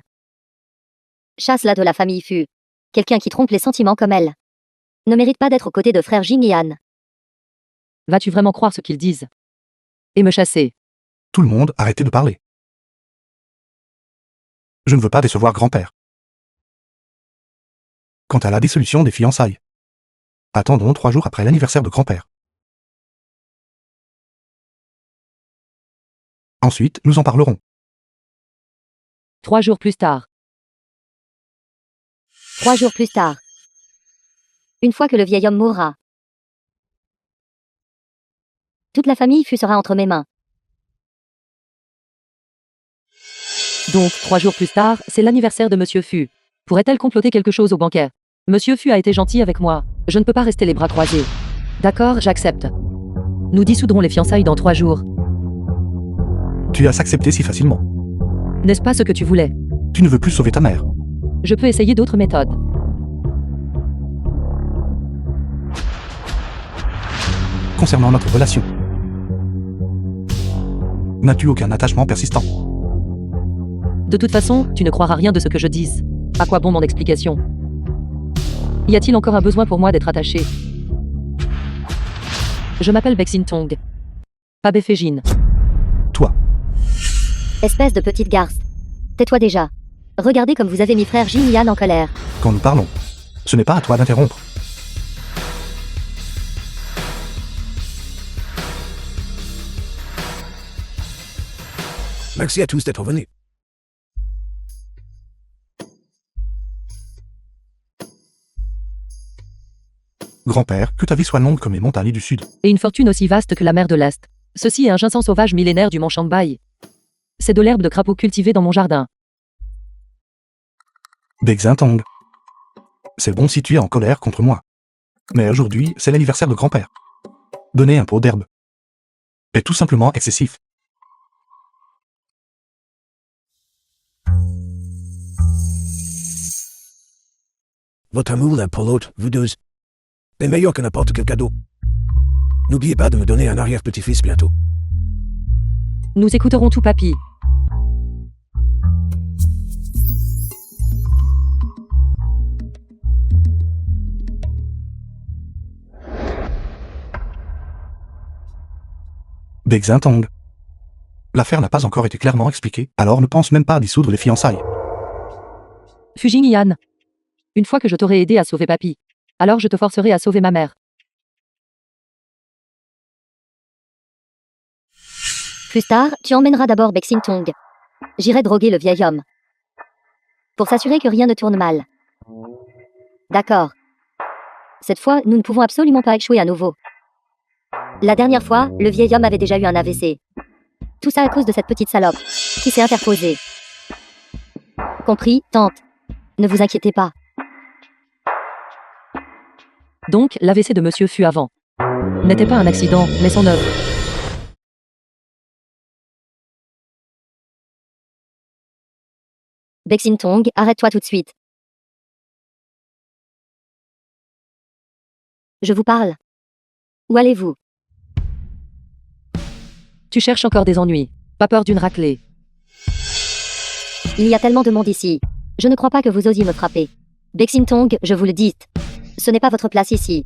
Chasse-la de la famille Fu. Quelqu'un qui trompe les sentiments comme elle ne mérite pas d'être aux côtés de frère Jin-Yan. Vas-tu vraiment croire ce qu'ils disent? Et me chasser? Tout le monde, arrêtez de parler. Je ne veux pas décevoir grand-père. Quant à la dissolution des fiançailles, attendons 3 jours après l'anniversaire de grand-père. Ensuite, nous en parlerons. 3 jours plus tard. 3 jours plus tard. Une fois que le vieil homme mourra, toute la famille Fu sera entre mes mains. Donc, 3 jours plus tard, c'est l'anniversaire de Monsieur Fu. Pourrait-elle comploter quelque chose au banquet? Monsieur Fu a été gentil avec moi. Je ne peux pas rester les bras croisés. D'accord, j'accepte. Nous dissoudrons les fiançailles dans 3 jours. Tu as accepté si facilement. N'est-ce pas ce que tu voulais? Tu ne veux plus sauver ta mère. Je peux essayer d'autres méthodes. Concernant notre relation, n'as-tu aucun attachement persistant? De toute façon, tu ne croiras rien de ce que je dise. À quoi bon mon explication? Y a-t-il encore un besoin pour moi d'être attaché? Je m'appelle Bexintong. Pas Befejin. Toi, Espèce de petite garce. Tais-toi déjà. Regardez comme vous avez mis frère Jin-Yan en colère. quand nous parlons, ce n'est pas à toi d'interrompre. Merci à tous d'être venus. Grand-père, que ta vie soit longue comme les montagnes du Sud. Et une fortune aussi vaste que la mer de l'Est. Ceci est un ginseng sauvage millénaire du mont Shanbai. C'est de l'herbe de crapaud cultivée dans mon jardin. Bexintong. C'est bon si tu es en colère contre moi. Mais aujourd'hui, c'est l'anniversaire de grand-père. Donner un pot d'herbe est tout simplement excessif. Votre amour l'un pour l'autre, vous deux, est meilleur que n'importe quel cadeau. N'oubliez pas de me donner un arrière-petit-fils bientôt. Nous écouterons tout, papy. Bexintong. L'affaire n'a pas encore été clairement expliquée, alors ne pense même pas à dissoudre les fiançailles. Fujin Yan. Une fois que je t'aurai aidé à sauver papy, alors je te forcerai à sauver ma mère. Plus tard, tu emmèneras d'abord Bexintong. J'irai droguer le vieil homme. Pour s'assurer que rien ne tourne mal. D'accord. Cette fois, nous ne pouvons absolument pas échouer à nouveau. La dernière fois, le vieil homme avait déjà eu un AVC. Tout ça à cause de cette petite salope qui s'est interposée. Compris, tante. Ne vous inquiétez pas. Donc, l'AVC de monsieur Fu avant n'était pas un accident, mais son œuvre. Bexin Tong, arrête-toi tout de suite. Je vous parle. Où allez-vous? Tu cherches encore des ennuis. Pas peur d'une raclée. Il y a tellement de monde ici. Je ne crois pas que vous osiez me frapper. Bexin Tong, je vous le dis. Ce n'est pas votre place ici.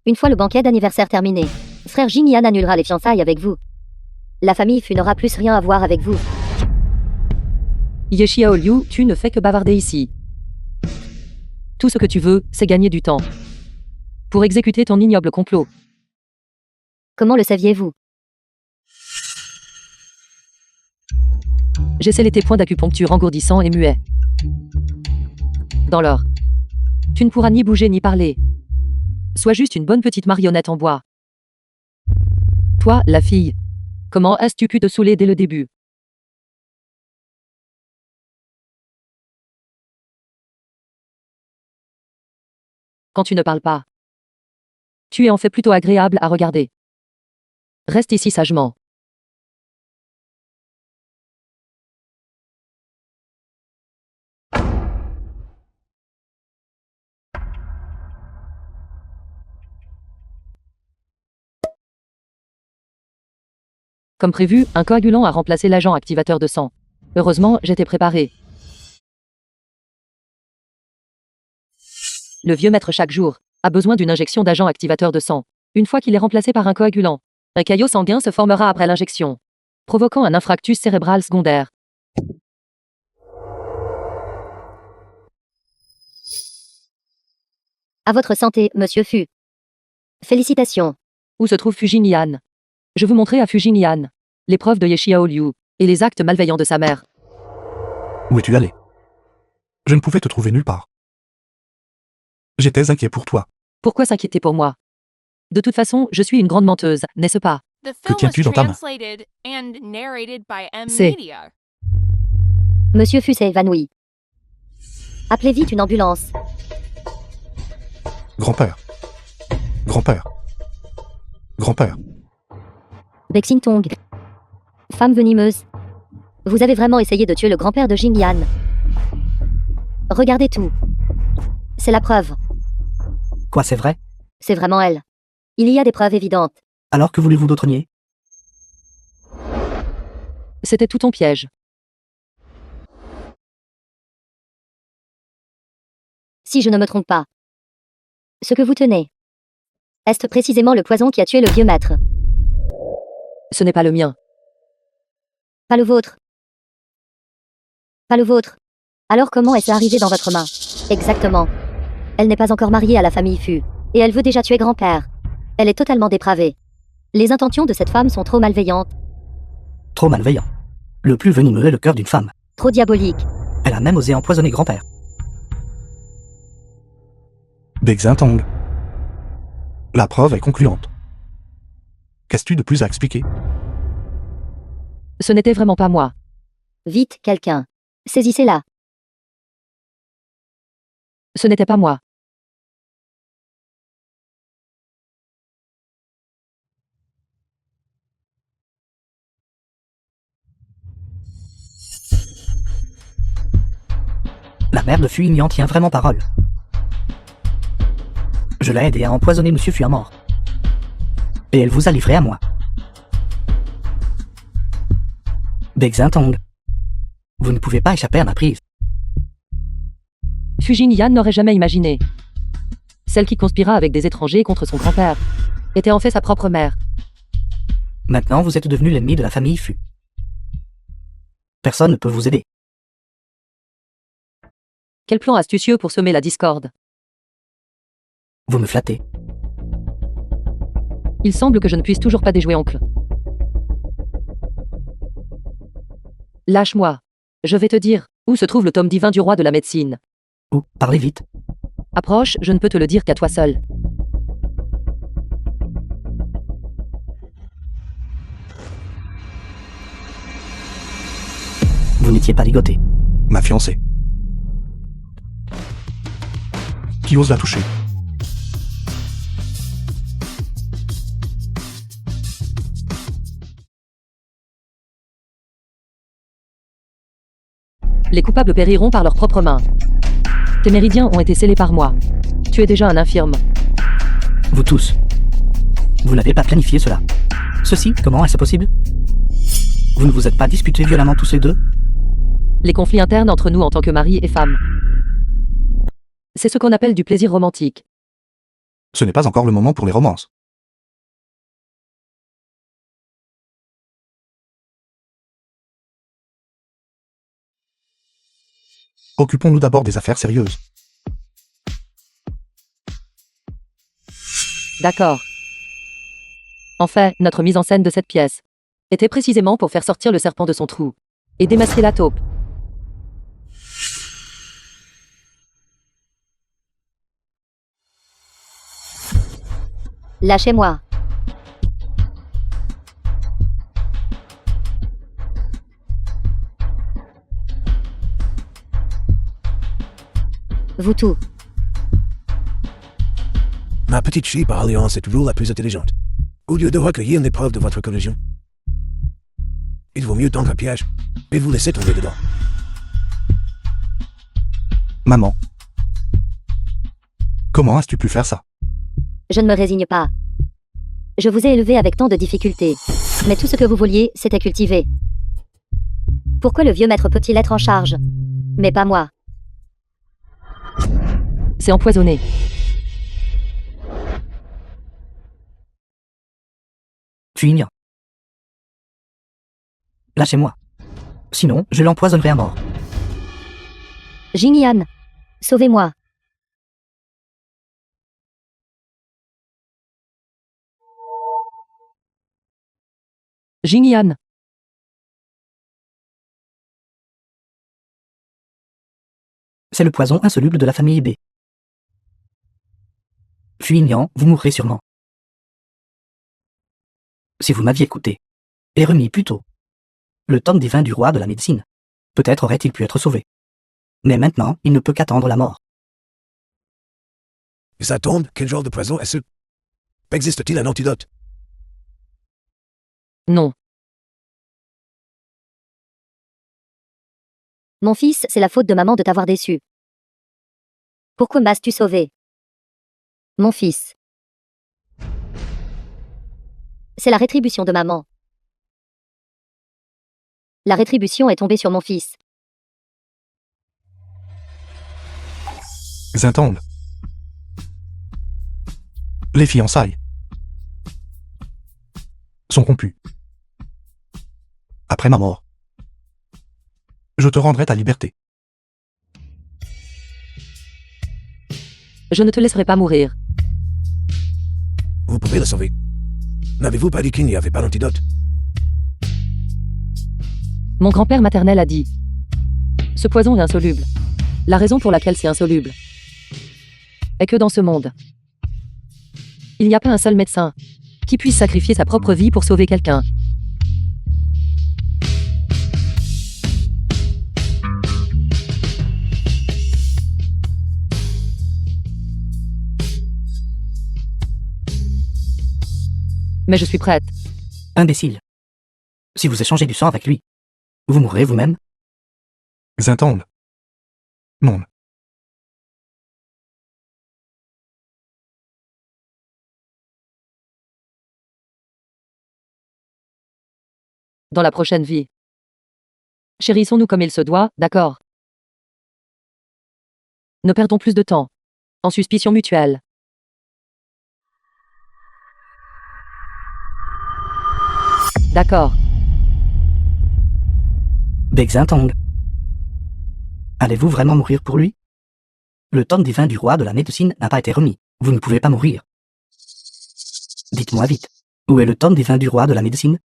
Une fois le banquet d'anniversaire terminé, frère Jin Yan annulera les fiançailles avec vous. La famille Fu n'aura plus rien à voir avec vous. Ye Xiaoliu, tu ne fais que bavarder ici. Tout ce que tu veux, c'est gagner du temps. Pour exécuter ton ignoble complot. Comment le saviez-vous? J'ai scellé tes points d'acupuncture engourdissants et muets. Dans l'or. Tu ne pourras ni bouger ni parler. Sois juste une bonne petite marionnette en bois. Toi, la fille. Comment as-tu pu te saouler dès le début? Quand tu ne parles pas. Tu es en fait plutôt agréable à regarder. Reste ici sagement. Comme prévu, un coagulant a remplacé l'agent activateur de sang. Heureusement, j'étais préparé. Le vieux maître chaque jour a besoin d'une injection d'agent activateur de sang. Une fois qu'il est remplacé par un coagulant, un caillot sanguin se formera après l'injection, provoquant un infarctus cérébral secondaire. À votre santé, monsieur Fu. Félicitations. Où se trouve Fujin Yan? Je veux montrer à Fujin Yan l'épreuve de Ye Xiaoliu et les actes malveillants de sa mère. Où es-tu allé? Je ne pouvais te trouver nulle part. J'étais inquiet pour toi. Pourquoi s'inquiéter pour moi? De toute façon, je suis une grande menteuse, n'est-ce pas? The Que film was tiens-tu dans ta main? translated and narrated by M C'est- Media. Monsieur Fu s'est évanoui. Appelez vite une ambulance. Grand-père. Grand-père. Grand-père. Bexin Tong. Femme venimeuse. Vous avez vraiment essayé de tuer le grand-père de Jin Yan. Regardez tout. C'est la preuve. Quoi, c'est vrai? C'est vraiment elle. Il y a des preuves évidentes. Alors que voulez-vous d'autre nier? C'était tout ton piège. Si je ne me trompe pas. Ce que vous tenez. Est-ce précisément le poison qui a tué le vieux maître? Ce n'est pas le mien. Pas le vôtre. Pas le vôtre. Alors comment est-ce arrivé dans votre main? Exactement. Elle n'est pas encore mariée à la famille Fu. Et elle veut déjà tuer grand-père. Elle est totalement dépravée. Les intentions de cette femme sont trop malveillantes, Trop malveillant. Le plus venimeux est le cœur d'une femme. trop diaboliques. Elle a même osé empoisonner grand-père. Bexintong. La preuve est concluante. Qu'as-tu de plus à expliquer? Ce n'était vraiment pas moi. Vite, quelqu'un. Saisissez-la. Ce n'était pas moi. La mère de Fu Yingyan tient vraiment parole. Je l'ai aidé à empoisonner Monsieur Fu à mort. Et elle vous a livré à moi. Bexintong. Vous ne pouvez pas échapper à ma prise. Fujin Yan n'aurait jamais imaginé. Celle qui conspira avec des étrangers contre son grand-père était en fait sa propre mère. Maintenant, vous êtes devenu l'ennemi de la famille Fu. Personne ne peut vous aider. Quel plan astucieux pour semer la discorde. Vous me flattez. Il semble que je ne puisse toujours pas déjouer oncle. Lâche-moi. Je vais te dire où se trouve le tome divin du roi de la médecine. Ou, parlez vite. Approche, je ne peux te le dire qu'à toi seul. vous n'étiez pas ligoté. Ma fiancée. Qui ose la toucher? Les coupables périront par leurs propres mains. Tes méridiens ont été scellés par moi. Tu es déjà un infirme. Vous tous. Vous n'avez pas planifié cela. Ceci, comment est-ce possible? Vous ne vous êtes pas disputés violemment tous les deux? Les conflits internes entre nous en tant que mari et femme. C'est ce qu'on appelle du plaisir romantique. Ce n'est pas encore le moment pour les romances. Occupons-nous d'abord des affaires sérieuses. D'accord. En fait, notre mise en scène de cette pièce était précisément pour faire sortir le serpent de son trou et démasquer la taupe. Lâchez-moi. Vous tout. Ma petite fille par alliance est toujours la plus intelligente. Au lieu de recueillir les preuves de votre collusion, il vaut mieux tendre un piège et vous laisser tomber dedans. Maman. Comment as-tu pu faire ça? Je ne me résigne pas. Je vous ai élevé avec tant de difficultés. Mais tout ce que vous vouliez, c'était cultiver. Pourquoi le vieux maître peut-il être en charge? Mais pas moi. C'est empoisonné. Tu ignores. Lâchez-moi. Sinon, je l'empoisonnerai à mort. Jingyan. Sauvez-moi. Jingyan. C'est le poison insoluble de la famille B. Fuignan, vous mourrez sûrement. Si vous m'aviez écouté, et remis plus tôt, le tome divin du roi de la médecine, peut-être aurait-il pu être sauvé. Mais maintenant, il ne peut qu'attendre la mort. Et ça tombe, quel genre de poison est-ce? Existe-t-il un antidote? Non. Mon fils, c'est la faute de maman de t'avoir déçu. Pourquoi m'as-tu sauvé? Mon fils. C'est la rétribution de maman. La rétribution est tombée sur mon fils. Xintong. Les fiançailles sont rompues. Après ma mort, je te rendrai ta liberté. Je ne te laisserai pas mourir. Vous pouvez le sauver. N'avez-vous pas dit qu'il n'y avait pas d'antidote? Mon grand-père maternel a dit. Ce poison est insoluble. La raison pour laquelle c'est insoluble est que dans ce monde, il n'y a pas un seul médecin qui puisse sacrifier sa propre vie pour sauver quelqu'un. Mais je suis prête. Imbécile. Si vous échangez du sang avec lui, vous mourrez vous-même. Xintong. Non. Dans la prochaine vie. Chérissons-nous comme il se doit, d'accord? Ne perdons plus de temps. En suspicion mutuelle. D'accord. Bexintong. Allez-vous vraiment mourir pour lui? Le tome divin du roi de la médecine n'a pas été remis. Vous ne pouvez pas mourir. Dites-moi vite. Où est le tome divin du roi de la médecine?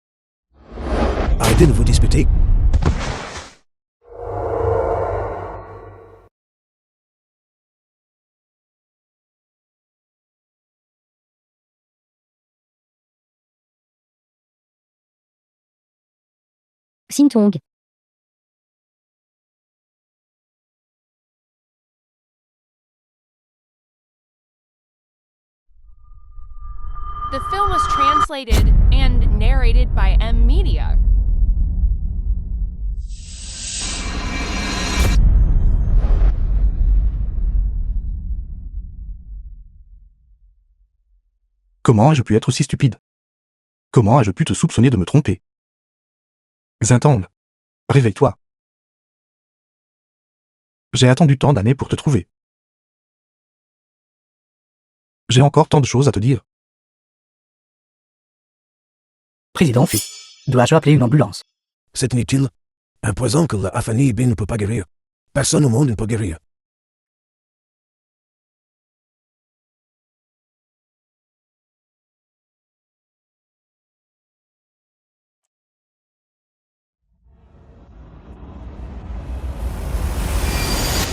Arrêtez de vous disputer. Xintong. translated and narrated by M Media. Comment ai-je pu être aussi stupide? Comment ai-je pu te soupçonner de me tromper? Xintong, réveille-toi. J'ai attendu tant d'années pour te trouver. J'ai encore tant de choses à te dire. Président Fu, dois-je appeler une ambulance? C'est inutile. Un poison que la Afani Bin ne peut pas guérir. Personne au monde ne peut guérir.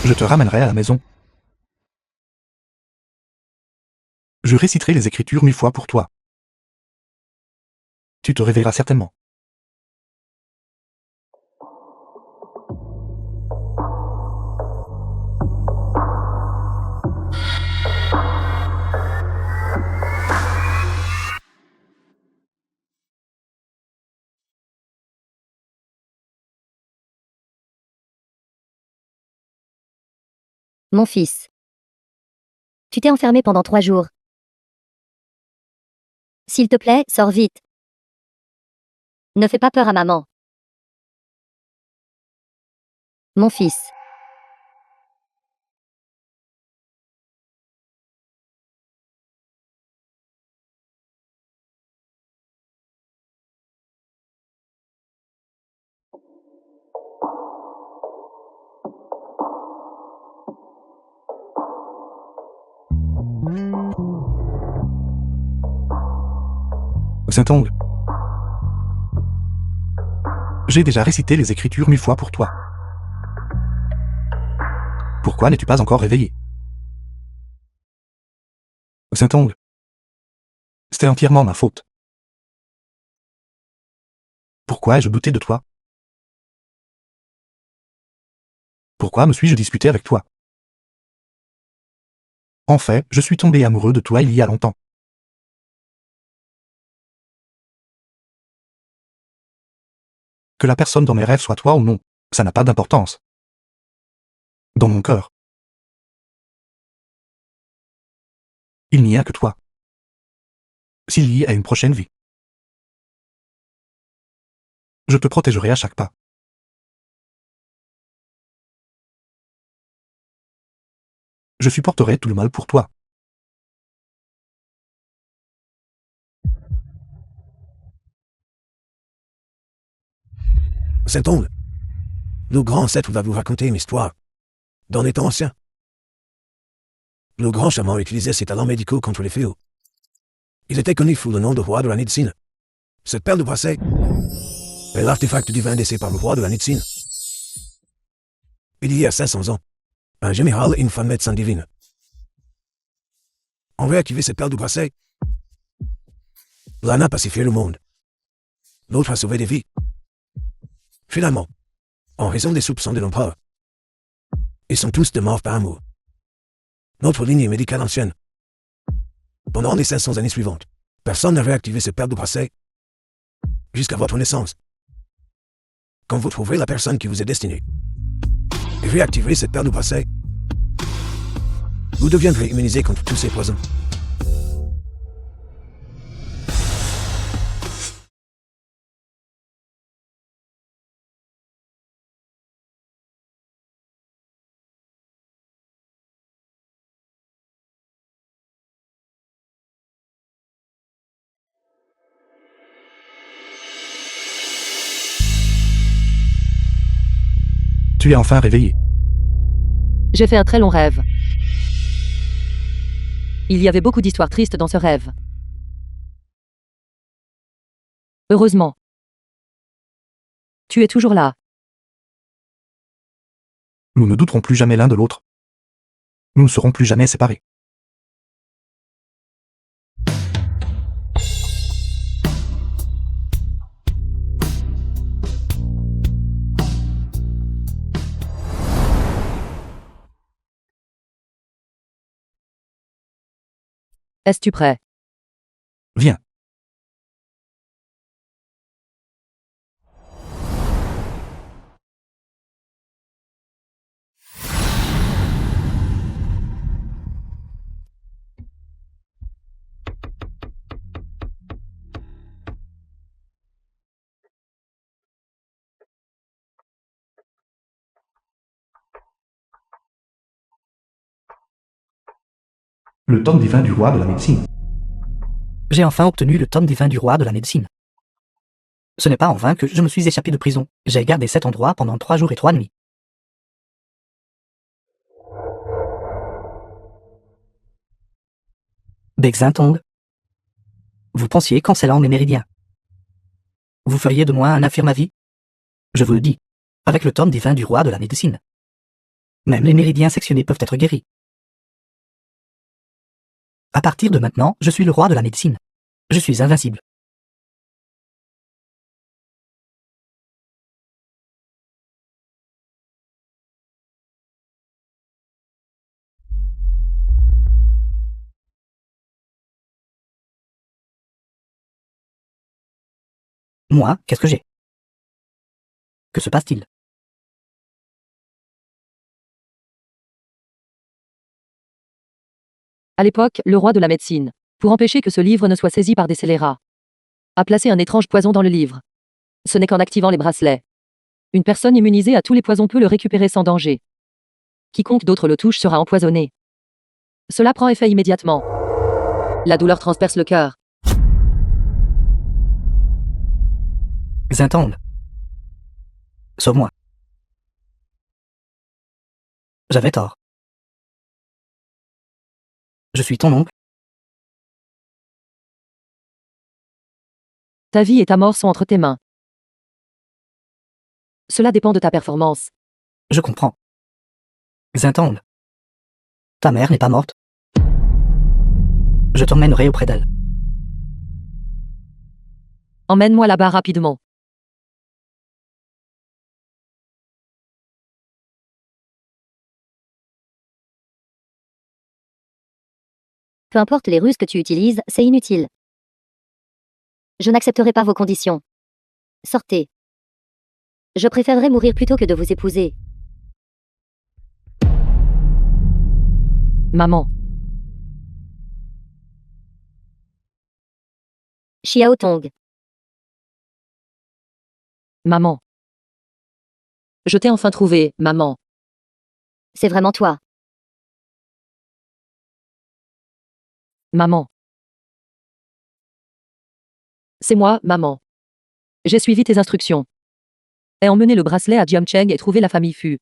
Je te ramènerai à la maison. Je réciterai les Écritures 1000 fois pour toi. Tu te réveilleras certainement. Mon fils. Tu t'es enfermé pendant 3 jours. S'il te plaît, sors vite. Ne fais pas peur à maman. Mon fils. Xintong. J'ai déjà récité les Écritures 1000 fois pour toi. Pourquoi n'es-tu pas encore réveillé? Xintong. C'était entièrement ma faute. Pourquoi ai-je douté de toi? Pourquoi me suis-je disputé avec toi? En fait, je suis tombé amoureux de toi il y a longtemps. Que la personne dans mes rêves soit toi ou non, ça n'a pas d'importance. Dans mon cœur, il n'y a que toi. S'il y a une prochaine vie, je te protégerai à chaque pas. Je supporterai tout le mal pour toi. Xintong. Le grand ancêtre va vous raconter une histoire. Dans les temps anciens, le grand chaman utilisait ses talents médicaux contre les fléaux. Il était connu sous le nom de roi de la médecine. Cette perle de bracelet est l'artefact divin laissé par le roi de la médecine. Il y a 500 ans, un général et une femme médecin divine ont réactivé cette perle de bracelet. L'un a pacifié le monde. L'autre a sauvé des vies. Finalement, en raison des soupçons de l'empereur, ils sont tous de morts par amour. Notre lignée médicale ancienne. Pendant les 500 années suivantes, personne n'a réactivé cette perle de bracelet jusqu'à votre naissance. Quand vous trouverez la personne qui vous est destinée et réactiverez cette perle de bracelet, vous deviendrez immunisé contre tous ces poisons. Tu es enfin réveillé. J'ai fait un très long rêve. Il y avait beaucoup d'histoires tristes dans ce rêve. Heureusement. Tu es toujours là. Nous ne douterons plus jamais l'un de l'autre. Nous ne serons plus jamais séparés. Es-tu prêt? Viens. Le tome divin du roi de la médecine. J'ai enfin obtenu le tome divin du roi de la médecine. Ce n'est pas en vain que je me suis échappé de prison. J'ai gardé cet endroit pendant 3 jours et 3 nuits. Bexintong. Vous pensiez cancellant mes méridiens. Vous feriez de moi un affirmavi? Je vous le dis, avec le tome divin du roi de la médecine. Même les méridiens sectionnés peuvent être guéris. À partir de maintenant, je suis le roi de la médecine. Je suis invincible. Moi, qu'est-ce que j'ai? Que se passe-t-il? À l'époque, le roi de la médecine, pour empêcher que ce livre ne soit saisi par des scélérats, a placé un étrange poison dans le livre. Ce n'est qu'en activant les bracelets. Une personne immunisée à tous les poisons peut le récupérer sans danger. Quiconque d'autre le touche sera empoisonné. Cela prend effet immédiatement. La douleur transperce le cœur. Xintong. Sauve-moi. J'avais tort. Je suis ton oncle. Ta vie et ta mort sont entre tes mains. Cela dépend de ta performance. Je comprends. Xintong. Ta mère n'est pas morte. Je t'emmènerai auprès d'elle. Emmène-moi là-bas rapidement. Peu importe les ruses que tu utilises, c'est inutile. Je n'accepterai pas vos conditions. Sortez. Je préférerais mourir plutôt que de vous épouser. Maman. Xiao Tong. Maman. Je t'ai enfin trouvé, maman. C'est vraiment toi. Maman. C'est moi, maman. J'ai suivi tes instructions. Ai emmené le bracelet à Jiamcheng et trouvé la famille Fu.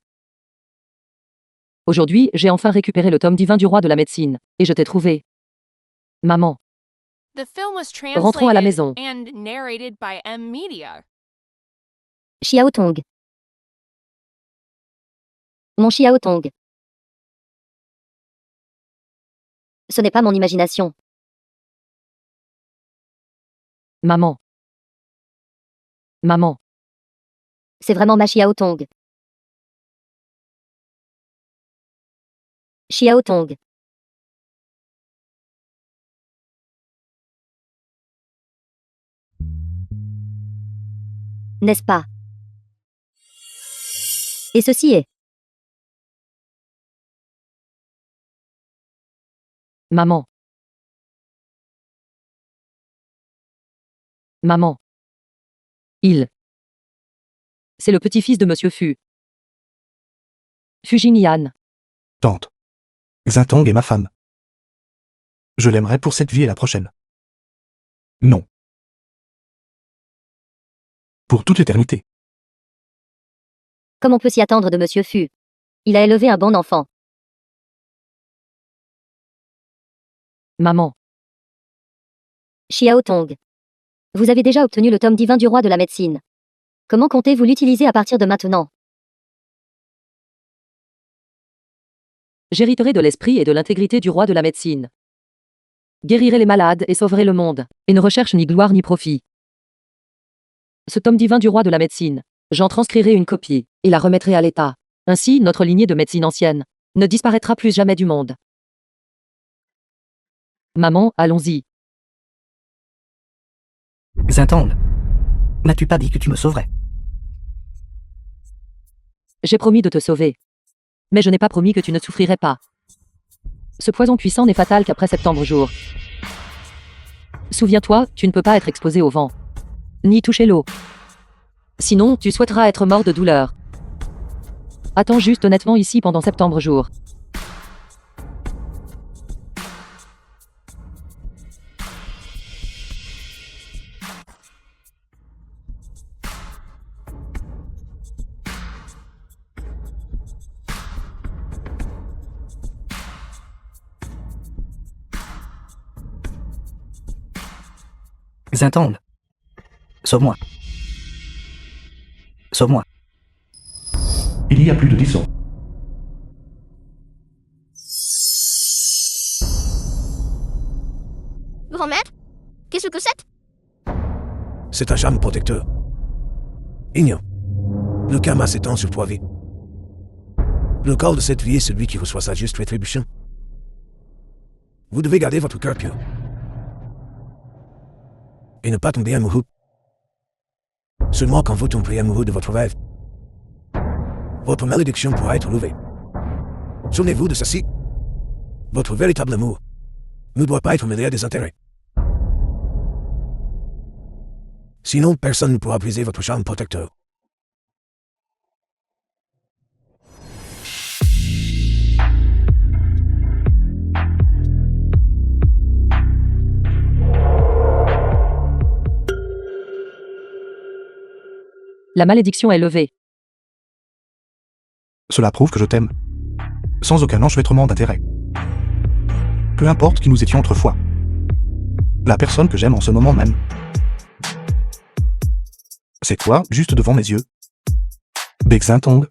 Aujourd'hui, j'ai enfin récupéré le tome divin du roi de la médecine, et je t'ai trouvé. Maman. The film was Rentrons à la translated maison. and narrated by M Media. Xiao Tong. Mon Xiao Tong. Ce n'est pas mon imagination. Maman. Maman. C'est vraiment ma Xiao Tong. Xiao Tong. N'est-ce pas? Et ceci est. Maman. Maman. Il. C'est le petit-fils de Monsieur Fu. Fujinian. Tante. Xintong est ma femme. Je l'aimerai pour cette vie et la prochaine. Non. Pour toute éternité. Comme on peut s'y attendre de Monsieur Fu. Il a élevé un bon enfant. Maman. Xiao Tong. Vous avez déjà obtenu le tome divin du roi de la médecine. Comment comptez-vous l'utiliser à partir de maintenant? J'hériterai de l'esprit et de l'intégrité du roi de la médecine. Guérirai les malades et sauverai le monde, et ne recherche ni gloire ni profit. Ce tome divin du roi de la médecine, j'en transcrirai une copie, et la remettrai à l'État. Ainsi, notre lignée de médecine ancienne ne disparaîtra plus jamais du monde. Maman, allons-y. Xintong. N'as-tu pas dit que tu me sauverais? J'ai promis de te sauver. Mais je n'ai pas promis que tu ne souffrirais pas. Ce poison puissant n'est fatal qu'après septembre jour. Souviens-toi, tu ne peux pas être exposé au vent, ni toucher l'eau. Sinon, tu souhaiteras être mort de douleur. Attends juste honnêtement ici pendant septembre jour. Xintong. Sauve-moi. Sauve-moi. Il y a plus de 10 ans. Grand-maître, qu'est-ce que c'est? C'est un charme protecteur. Igno. Le karma s'étend sur 3 vies. Le corps de cette vie est celui qui reçoit sa juste rétribution. Vous devez garder votre cœur pur. Et ne pas tomber amoureux. Seulement quand vous tomberez amoureux de votre rêve, votre malédiction pourra être levée. Souvenez-vous de ceci. Votre véritable amour ne doit pas être mêlé à des intérêts. Sinon, personne ne pourra briser votre charme protecteur. La malédiction est levée. Cela prouve que je t'aime. Sans aucun enchevêtrement d'intérêt. Peu importe qui nous étions autrefois. La personne que j'aime en ce moment même. C'est toi, juste devant mes yeux. Xintong.